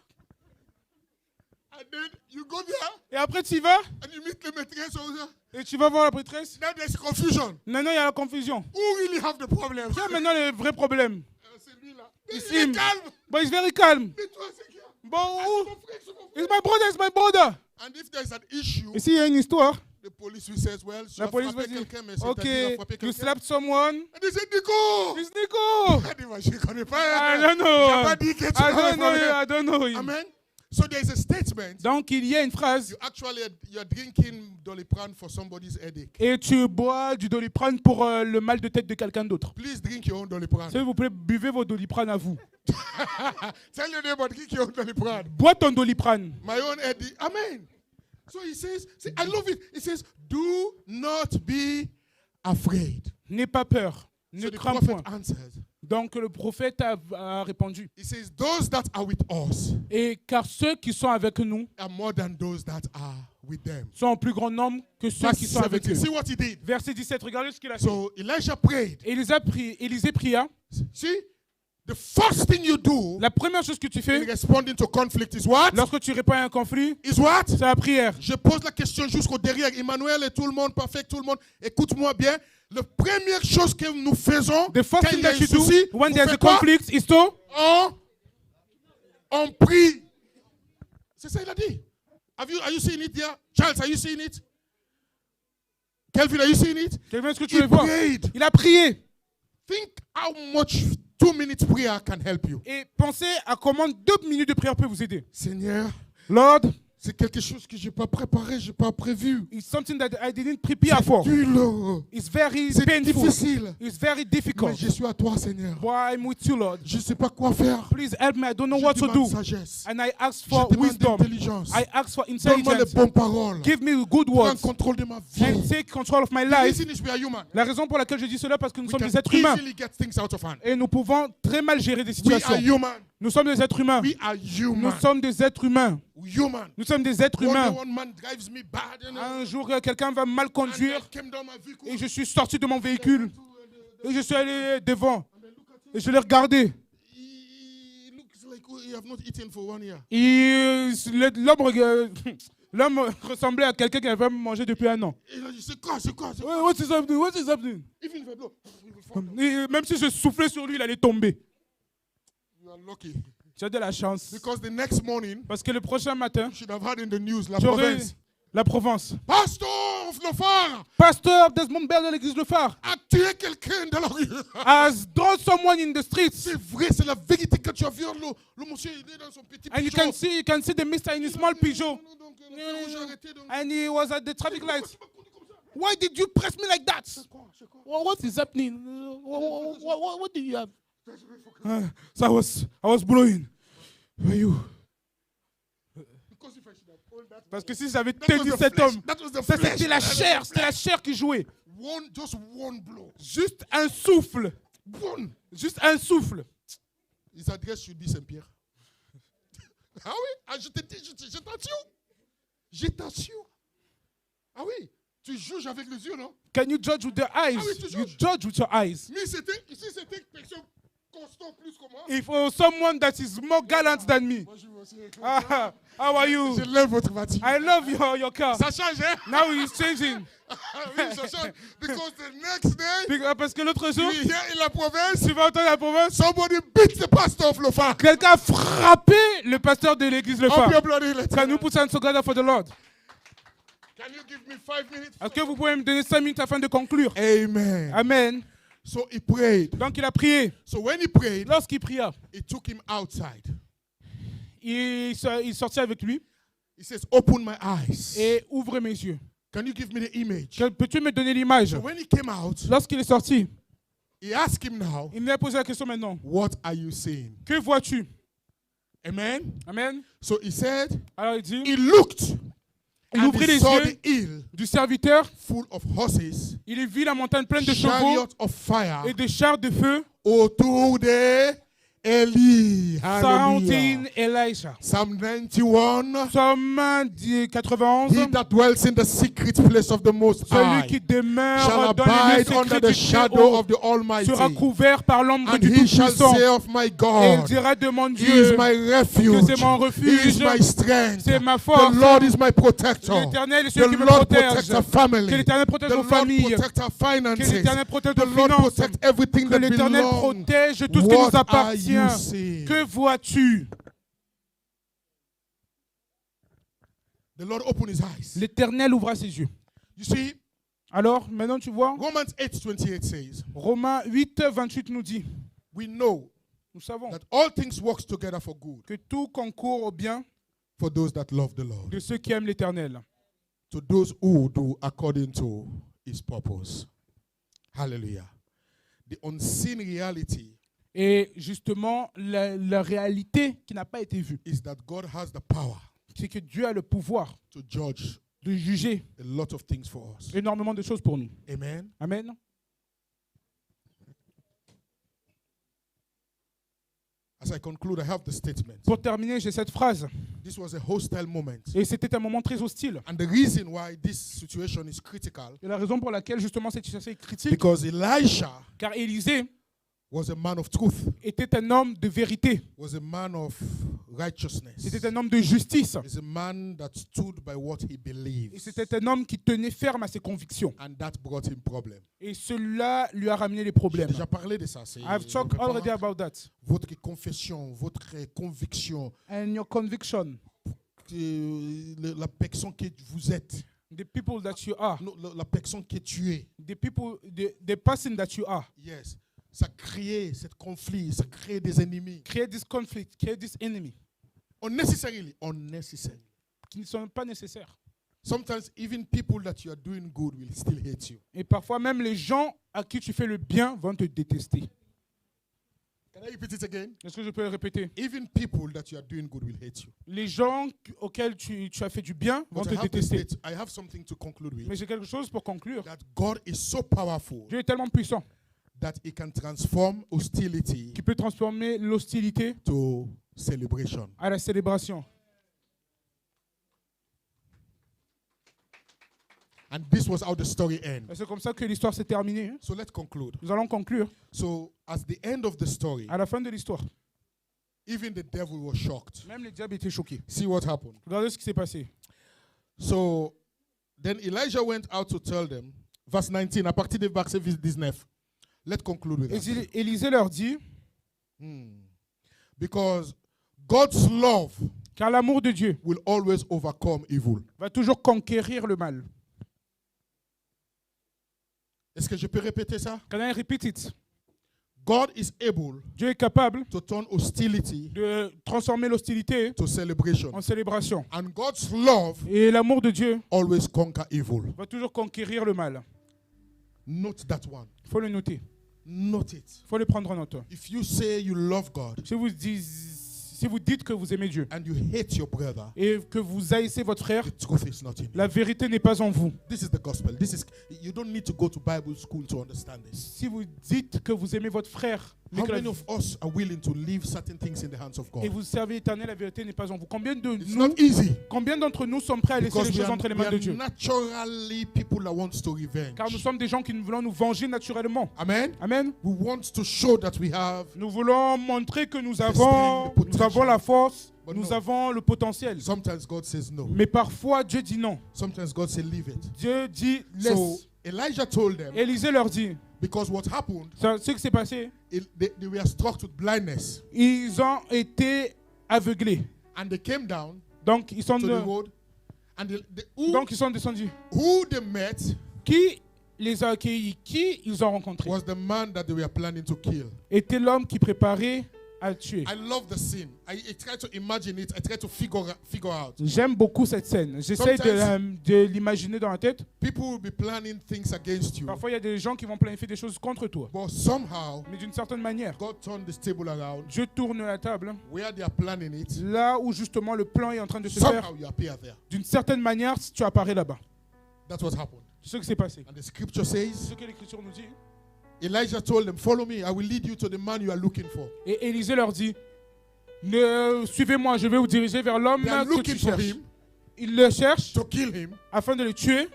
And then you go there Et après, tu y vas and you meet the maîtresse over there. et tu vas voir la prêtresse. Now there's confusion. Maintenant, il y a la confusion. Who really have the problem? Tiens, maintenant, le vrai problème. C'est lui là. It's Il est him. calme. But he's very calm. Mais toi, c'est qui? Bon, Ah, c'est mon frère, c'est mon frère. it's my brother, it's my brother. And if there's an issue, Et s'il y a une histoire, the police will say, well, tu la as police frappé va dire, quelqu'un, mais c'est ok, t'as dit, frappé you quelqu'un. slapped someone. And they say, Nico! It's Nico. Elle dit, moi, je ne connais pas. I don't know. J'ai pas dit que tu I avais don't know problème. him, I don't know him. Amen. So there's a statement. Donc, il y a une phrase. You're drinking Doliprane for somebody's headache. Et tu bois du Doliprane pour le mal de tête de quelqu'un d'autre. Please drink your own Doliprane. S'il vous plaît, buvez vos Doliprane à vous. Tell your neighbor, drink your own Doliprane. Bois ton Doliprane. My own headache. Amen. So he says, see, I love it. He says, do not be afraid. N'aie pas peur. Ne So the crains prophet point. answered. Donc le prophète a répondu. He says, those that are with us Et car ceux qui sont avec nous are more than those that are with them. sont en plus grand nombre que ceux Verse qui sont avec 17. eux. See what he did. Verset 17, regardez ce qu'il a fait. So Elijah prayed. Élisée pria. See, the first thing you do La première chose que tu in fais responding to conflict is what? lorsque tu réponds à un conflit, Is what? c'est la prière. Je pose la question jusqu'au derrière. Emmanuel et tout le monde, parfait, tout le monde. Écoute-moi bien. La première chose que nous faisons The first quand thing il y a that un you do souci, when vous there's a faites quoi? conflict is to On prie. C'est ça il a dit. Are you seeing it there? Charles, are you seeing it? Kelvin, are you seeing it? Quelqu'un, est-ce que tu He veux voir? prayed. Il a prié. Think how much 2 minutes prayer can help you. Et pensez à comment 2 minutes de prière peut vous aider. Seigneur, Lord, c'est quelque chose que je n'ai pas préparé, je n'ai pas prévu. it's something that I didn't prepare for. Dur. It's very C'est painful. difficile. It's very Mais difficult. je suis à toi, Seigneur. But I'm with you, Lord. Je ne sais pas quoi faire. Please help me. I don't know Je what to demande do. sagesse. And I ask Je for demande wisdom. intelligence. I ask for Donne-moi les intelligence. bonnes paroles. Give me good Prends words. contrôle de ma And vie. take control of my The life. reason is we are human. La raison pour laquelle je dis cela, parce que nous We sommes can des êtres humains. easily get things out of hand. Et nous pouvons très mal gérer des We are situations. human. Nous sommes des êtres humains. We are Nous human. sommes des êtres humains. Human. Nous sommes des êtres One day humains. one man drives me bad. You know, Un jour, quelqu'un va mal and I conduire came down my vehicle. et je suis sorti de mon véhicule et je suis allé devant et je l'ai regardé. He looks like he have not eaten for 1 year. Et l'homme ressemblait à quelqu'un qui avait mangé depuis 1 an. Et il a dit, c'est quoi, c'est quoi, c'est quoi? Ouais, what is happening? What is happening? Even if I blow, he will fall down. Et même si je soufflais sur lui, il allait tomber. You are lucky. Tu as de la chance. Because the next morning, Parce que le prochain matin, you should have had in the news, la j'aurai province. la Provence. Pastor of Lofar Pasteur Desmond Bell de l'église Le Phare a tué quelqu'un dans la rue. has drawn someone in the streets. C'est vrai, c'est la vérité. Quand tu as vu le monsieur, il est dans son petit And you pigeon. can see the mister in a small Peugeot. Donc, le fer rouge a arrêté, donc- And he was at the traffic light. Why did you press me like that? What is happening? What do you have? So I was blowing. Were you? Because if I should have told that- Parce que si j'avais That was tenu the cet flesh. homme, That was the ça flesh. c'était la chair qui jouait. Just one blow. Juste un souffle. One. Juste un souffle. His address should be Saint-Pierre. Ah oui, ah, je t'ai dit, je t'assure. Je t'assure. Ah oui, tu juges avec les yeux, non? Can you judge with your eyes? Ah oui, tu You juges. judge with your eyes. Mais c'était une personne constant plus que moi. If someone that is more gallant than me. Moi, je veux aussi. Ah, how are you? Je lève votre voiture. I love your car. Ça change, hein? Now he's changing. Ah oui, ça change. Because the next day, Parce que l'autre jour, we hear in la province, tu vas entendre la province, somebody beats the pastor of Lofar. quelqu'un a frappé le pasteur de l'église Le Up Phare. your bloody letter. Can you put hands together for the Lord? Can you give me 5 minutes? Est-ce que vous pouvez me donner 5 minutes afin de conclure? Amen. Amen. So he prayed. Donc il a prié. So when he prayed, Lorsqu'il pria, he took him outside. il sortit avec lui He says, open my eyes. et ouvre mes yeux. Can you give me the image? Peux-tu me donner l'image? So when he came out, Lorsqu'il est sorti, he asked him now, il lui a posé la question maintenant. what are you seeing? Que vois-tu? Amen. Amen. So he said, Alors il dit, he looked il and ouvrit he les saw yeux the hill du serviteur, full of horses, il vit la montagne pleine de chevaux chariot of fire, et de chars de feu, autour de Eli. surrounding Hallelujah. Elisha. Psalm 91. Psaume 91. He that dwells in the secret place of the Most Celui High qui shall demeure dans les lieux abide under secrets the du shadow Très-Haut of the Almighty. sera couvert par l'ombre And du he shall Tout-Puissant. say of my Et il God, dira de mon He Dieu, is my que refuge, c'est mon He is refuge, my strength, c'est ma the force. Lord is my protector, L'Éternel est the celui qui me Lord protège. protects our Que family, l'Éternel protège the nos Lord familles. protects our Que finances, l'Éternel protège the nos Lord finances. protects everything Que that l'Éternel belongs. protège tout ce qui nous What are appartient. you seeing? Que vois-tu? The Lord opened his eyes. L'Éternel ouvra ses yeux. You see, Alors, maintenant tu vois, Romans 8:28 says, Romains 8, 28 nous dit, we know nous savons that all things work together for good que tout concourt au bien for those that love the Lord, de ceux qui aiment l'Éternel, to those who do according to his purpose. Hallelujah. The unseen reality Et justement, la réalité qui n'a pas été vue, is that God has the power c'est que Dieu a le pouvoir to judge de juger a lot of things for us. énormément de choses pour nous. Amen. Amen. As I conclude, I have the statement. Pour terminer, j'ai cette phrase. This was a hostile moment. Et c'était un moment très hostile. And the reason why this situation is critical, Et la raison pour laquelle justement cette situation est critique, because Elisha car Élisée was a man of truth, était un homme de vérité. was a man of righteousness. C'était un homme de justice. He's a man that stood by what he Et believes. c'était un homme qui tenait ferme à ses convictions. And that brought him problem. Et cela lui a ramené les J'ai problèmes. déjà parlé de ça. I've talked already about that. Votre confession, votre conviction, And your conviction, la personne que vous êtes, the people that you are, la personne que tu es. the people, the person that you are, Yes. Ça crée ce conflit, ça crée des ennemis. create this conflict, create this enemy, Unnecessarily. qui ne sont pas nécessaires. Sometimes even people that you are doing good will still hate you. Et parfois même les gens à qui tu fais le bien vont te détester. Can I repeat it again? Est-ce que je peux le répéter? Even people that you are doing good will hate you. Les gens auxquels tu as fait du bien vont But te détester. I have something to conclude Mais with. j'ai quelque chose pour conclure. That God is so powerful Dieu est tellement puissant that he can transform hostility qu'il peut transformer l'hostilité to celebration. à la célébration. And this was how the story ends. Et c'est comme ça que l'histoire s'est terminée. So let's conclude. Nous allons conclure. So at the end of the story, À la fin de l'histoire, even the devil was shocked. même les diables étaient choqués. See what happened. Regardez ce qui s'est passé. So then Elijah went out to tell them, verse 19, à partir de verset 19. Let's conclude with that. Élisée leur dit, Because God's love car l'amour de Dieu will always overcome evil. va toujours conquérir le mal. Est-ce que je peux répéter ça? Can I repeat it? God is able Dieu est capable to turn hostility de transformer l'hostilité to celebration. en célébration. And God's love Et l'amour de Dieu always conquer evil. va toujours conquérir le mal. Note that one. Il faut le noter. Note it. Il faut le prendre en note. If you say you love God Si vous dites que vous aimez Dieu and you hate your brother, et que vous haïssez votre frère, the truth is not in you. la vérité n'est pas en vous. This is the gospel. You don't need to go to Bible school to understand this. Si vous dites que vous aimez votre frère mais How que many of us are willing to leave certain things in the hands of et God? vous servez l'Éternel, la vérité n'est pas en vous. It's not easy. Combien d'entre nous sommes prêts à laisser Because les we choses are, entre les we mains are de Dieu? naturally people that wants to revenge. Car nous sommes des gens qui voulons nous venger naturellement. Amen. Amen. We want to show that we have. Nous voulons montrer que nous strength, avons the potential. la force, But nous no. avons le potentiel. Sometimes God says no. Mais parfois, Dieu dit non. Sometimes God says leave it. Dieu dit So laisse. Elijah told them, Élisée leur dit, because what happened, ce qui s'est passé, they were struck with blindness. ils ont été aveuglés. And they came down Donc ils sont, to the road. And donc ils sont descendus. who they met Qui les a accueillis? Qui ils ont rencontrés? was the man that they were planning to kill. Était l'homme qui préparait à tuer. I love the scene. I try to imagine it. I try to figure out. J'aime beaucoup cette scène. J'essaie de l'imaginer dans la tête. People will be planning things against you. Parfois, il y a des gens qui vont planifier des choses contre toi. But somehow, Mais d'une certaine manière, God turned this table around. Dieu tourne la table Where they are planning it, là où justement le plan est en train de se faire. somehow you appear there. D'une certaine manière, tu apparais là-bas. That's what happened. C'est ce qui s'est passé. And the scripture says, Ce que l'Écriture nous dit. Elijah told them, follow me. I will lead you to the man you are looking for. Et Élisée leur dit, suivez-moi, je vais vous diriger vers l'homme They are que looking tu for cherches. him Ils le cherchent to kill him. afin de le tuer.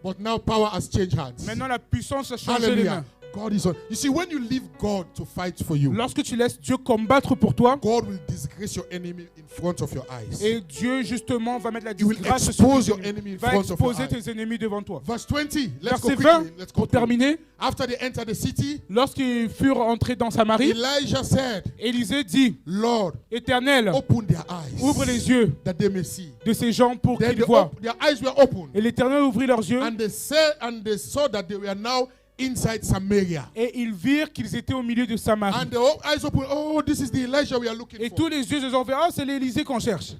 But now power has changed hands. Maintenant, la puissance a changé les Hallelujah. mains. God is on. You see, when you leave God to fight for you, Lorsque tu laisses Dieu combattre pour toi, God will disgrace your enemy in front of your eyes. et Dieu justement va mettre la He will disgrâce sur expose tes your ennemis. enemy in Va front of your exposer eyes. tes ennemis devant toi. Verse 20. Let's go Verset quickly. 20, Let's go pour quickly. terminer, After they entered the city, lorsqu'ils furent entrés dans Samarie, Elijah said, Élisée dit, Lord, Éternel, open their eyes ouvre les yeux that they may see. de ces gens pour Then qu'ils voient. their eyes were opened, Et l'Éternel ouvrit leurs yeux, and they saw that they were now inside Samaria. et ils virent qu'ils étaient au milieu de Samarie. And the eyes opened. Oh, this is the Elijah we are looking Et for. tous les yeux se sont fait, ah, c'est l'Élysée qu'on cherche.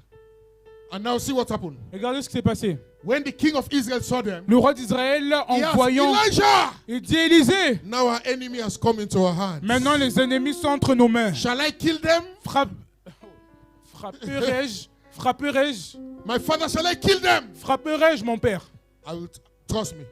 And now see what happened. Regardez ce qui s'est passé. When the king of Israel saw them, Le roi d'Israël, en he asked, voyant, Elijah, il dit, Élisée, now our enemy has come into our hands. maintenant les ennemis sont entre nos mains. Shall I kill them? Frapperai-je, My father, shall I kill them? frapperai-je, mon père? I will trust me.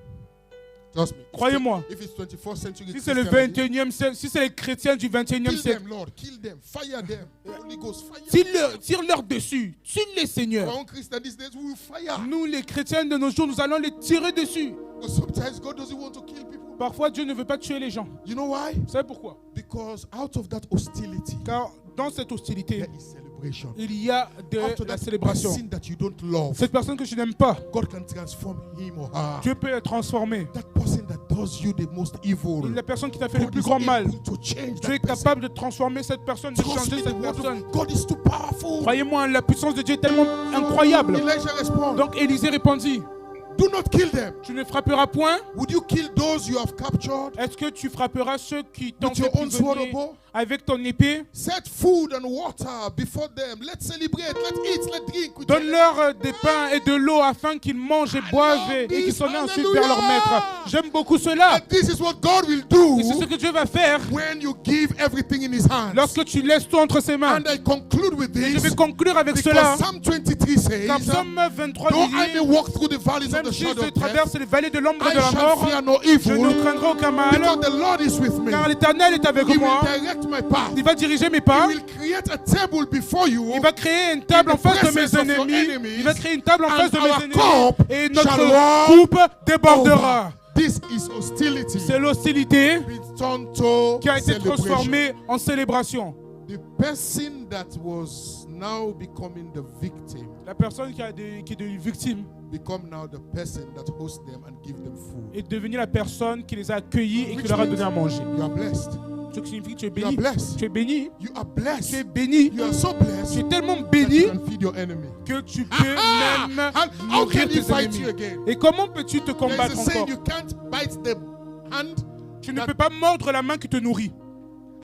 Trust me. Croyez-moi. If it's 21st century Si c'est le Christianity, 21e siècle, si c'est les chrétiens du 21e kill siècle, them, Lord. Kill them. Fire them. Holy Ghost, fire tire-leur dessus, tue-les, them. Seigneur. Our own Christians these days, we will fire. Nous, les chrétiens de nos jours, nous allons les tirer dessus. But sometimes God doesn't want to kill people. Parfois, Dieu ne veut pas tuer les gens. You know why? Vous savez pourquoi? Because out of that hostility, Car dans cette hostilité, there is celebration. il y a de Out of la that célébration. person that you don't love, Cette personne que je n'aime pas, God can transform him or her. Dieu peut la transformer. That person that does you the most evil, La personne qui t'a fait le God plus is grand mal, able to change Dieu est that person. capable de transformer cette personne, de Trust changer me, the cette word personne. of God is too powerful. Croyez-moi, la puissance de Dieu est tellement incroyable. Elijah responded, Donc Élisée répondit, do not kill them. tu ne frapperas point. Would you kill those you have captured Est-ce que tu frapperas ceux qui t'ont with fait your own sword or prisonnier bow? avec ton épée? Set food and water before them. Let's celebrate, let's eat, let's drink. with them. Donne-leur des pains et de l'eau afin qu'ils mangent et boivent et qu'ils s'en aillent ensuite vers leur maître. J'aime beaucoup cela. And this is what God will do Et c'est ce que Dieu va faire when you give everything in his hands. lorsque tu laisses tout entre ses mains. And I conclude with Et je vais this conclure avec cela. because Psalm 23 says, Car Psaume 23 though I may dit, walk through the valleys of même the si shadow je of death, traverse les vallées de l'ombre I de la shall mort, fear no je ne evil craindrai aucun mal, because the Lord is with me. car l'Éternel est avec He moi. will direct my path. Il va diriger mes He pas. will create a table before you. Il va créer une table in en the face de presence mes of your ennemis. enemies, Il va créer une table en and face de our mes ennemis. cup Et shall notre run coupe débordera. This is hostility. C'est l'hostilité It's turned to qui a été celebration. transformée en célébration. The person that was now becoming the victim La personne qui est devenue victime become now the person that hosts them and give them food. est devenue la personne qui les a accueillis et qui leur a donné à manger. You are blessed. Ce qui signifie que tu es You are béni. blessed. Tu es béni. You are Tu es blessed. béni. You are so Tu blessed es tellement that béni you can feed your enemy. que tu peux Ah! même And how nourrir can he tes fight you ennemis. again? Et comment peux-tu te There is combattre a saying encore? you can't bite the hand. Tu ne peux pas mordre la main qui te nourrit.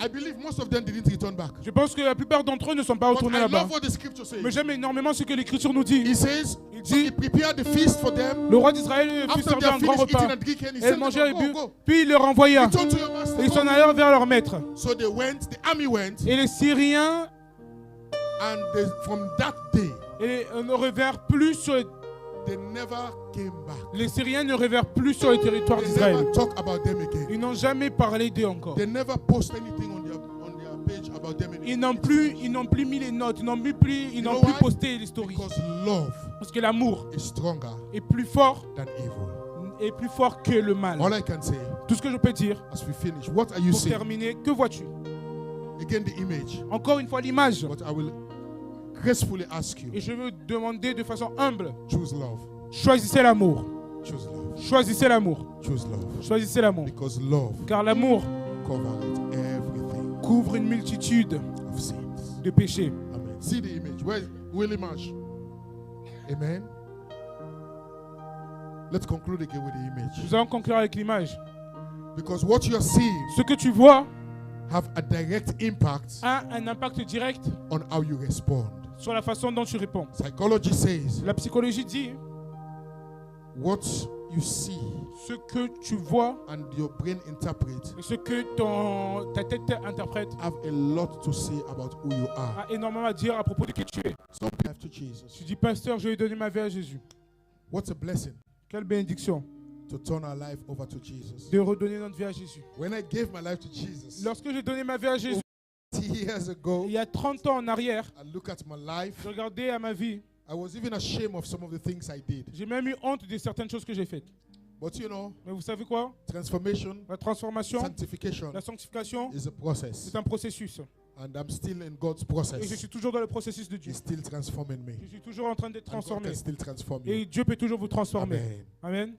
I believe most of them didn't return back. Je pense que la plupart d'entre eux ne sont pas But retournés I là-bas. love what the scripture says. Mais j'aime énormément ce que l'Écriture nous dit. He says, Il so he dit, prepared the feast for them. le roi d'Israël fit After they servir un have grand finished eating repas. and drinking, he Et said ils mangèrent et to burent. them, go. Puis il leur envoya. Return to your master. Et ils s'en allèrent vers leur maître. So they went, the army went, Et les Syriens and from that day, ne revinrent plus sur they never came back. les Syriens ne revinrent plus sur le territoire They d'Israël. never talk about them again. Ils n'ont jamais parlé d'eux encore. They never post anything on their page about them anymore. Ils n'ont plus mis les notes, ils n'ont plus know why? posté les stories. Because love Parce que l'amour is stronger est plus fort than evil. que le mal. All I can say, Tout ce que je peux dire as we finish, what are you pour seeing? terminer, que vois-tu? Again, the image. Encore une fois l'image. But I will gracefully ask you, Et je veux demander de façon humble, choose love. choisissez l'amour. Choose love. Choisissez l'amour. Choose love. Choisissez l'amour. Because love Car l'amour covers everything couvre une multitude of sins. de péchés. Amen. See the image. Where's Willie Marsh? Amen. Let's conclude again with the image. Nous allons conclure avec l'image. Because what you are seeing Ce que tu vois have a direct impact a un impact direct on how you respond. sur la façon dont tu réponds. Psychology says La psychologie dit what you see ce que tu vois and your brain interpret et ce que ta tête interprète have a lot to say about who you are. a énormément à dire à propos de qui tu es. Some people have to Jesus. Tu dis, pasteur, je vais donner ma vie à Jésus. What a blessing Quelle bénédiction to turn our life over to Jesus. de redonner notre vie à Jésus. When I gave my life to Jesus Lorsque j'ai donné ma vie à Jésus, 30 years ago, il y a 30 ans en arrière, I look at my life. je regardais à ma vie. I was even ashamed of some of the things I did. J'ai même eu honte de certaines choses que j'ai faites. But you know, Mais vous savez quoi? transformation, La transformation, sanctification la sanctification, is a process. c'est un processus. And I'm still in God's Et je process. suis toujours dans le processus de Dieu. He's still transforming me. Je suis toujours en train d'être And God transformé. can still transform Et you. Dieu peut toujours vous transformer. Amen. Amen.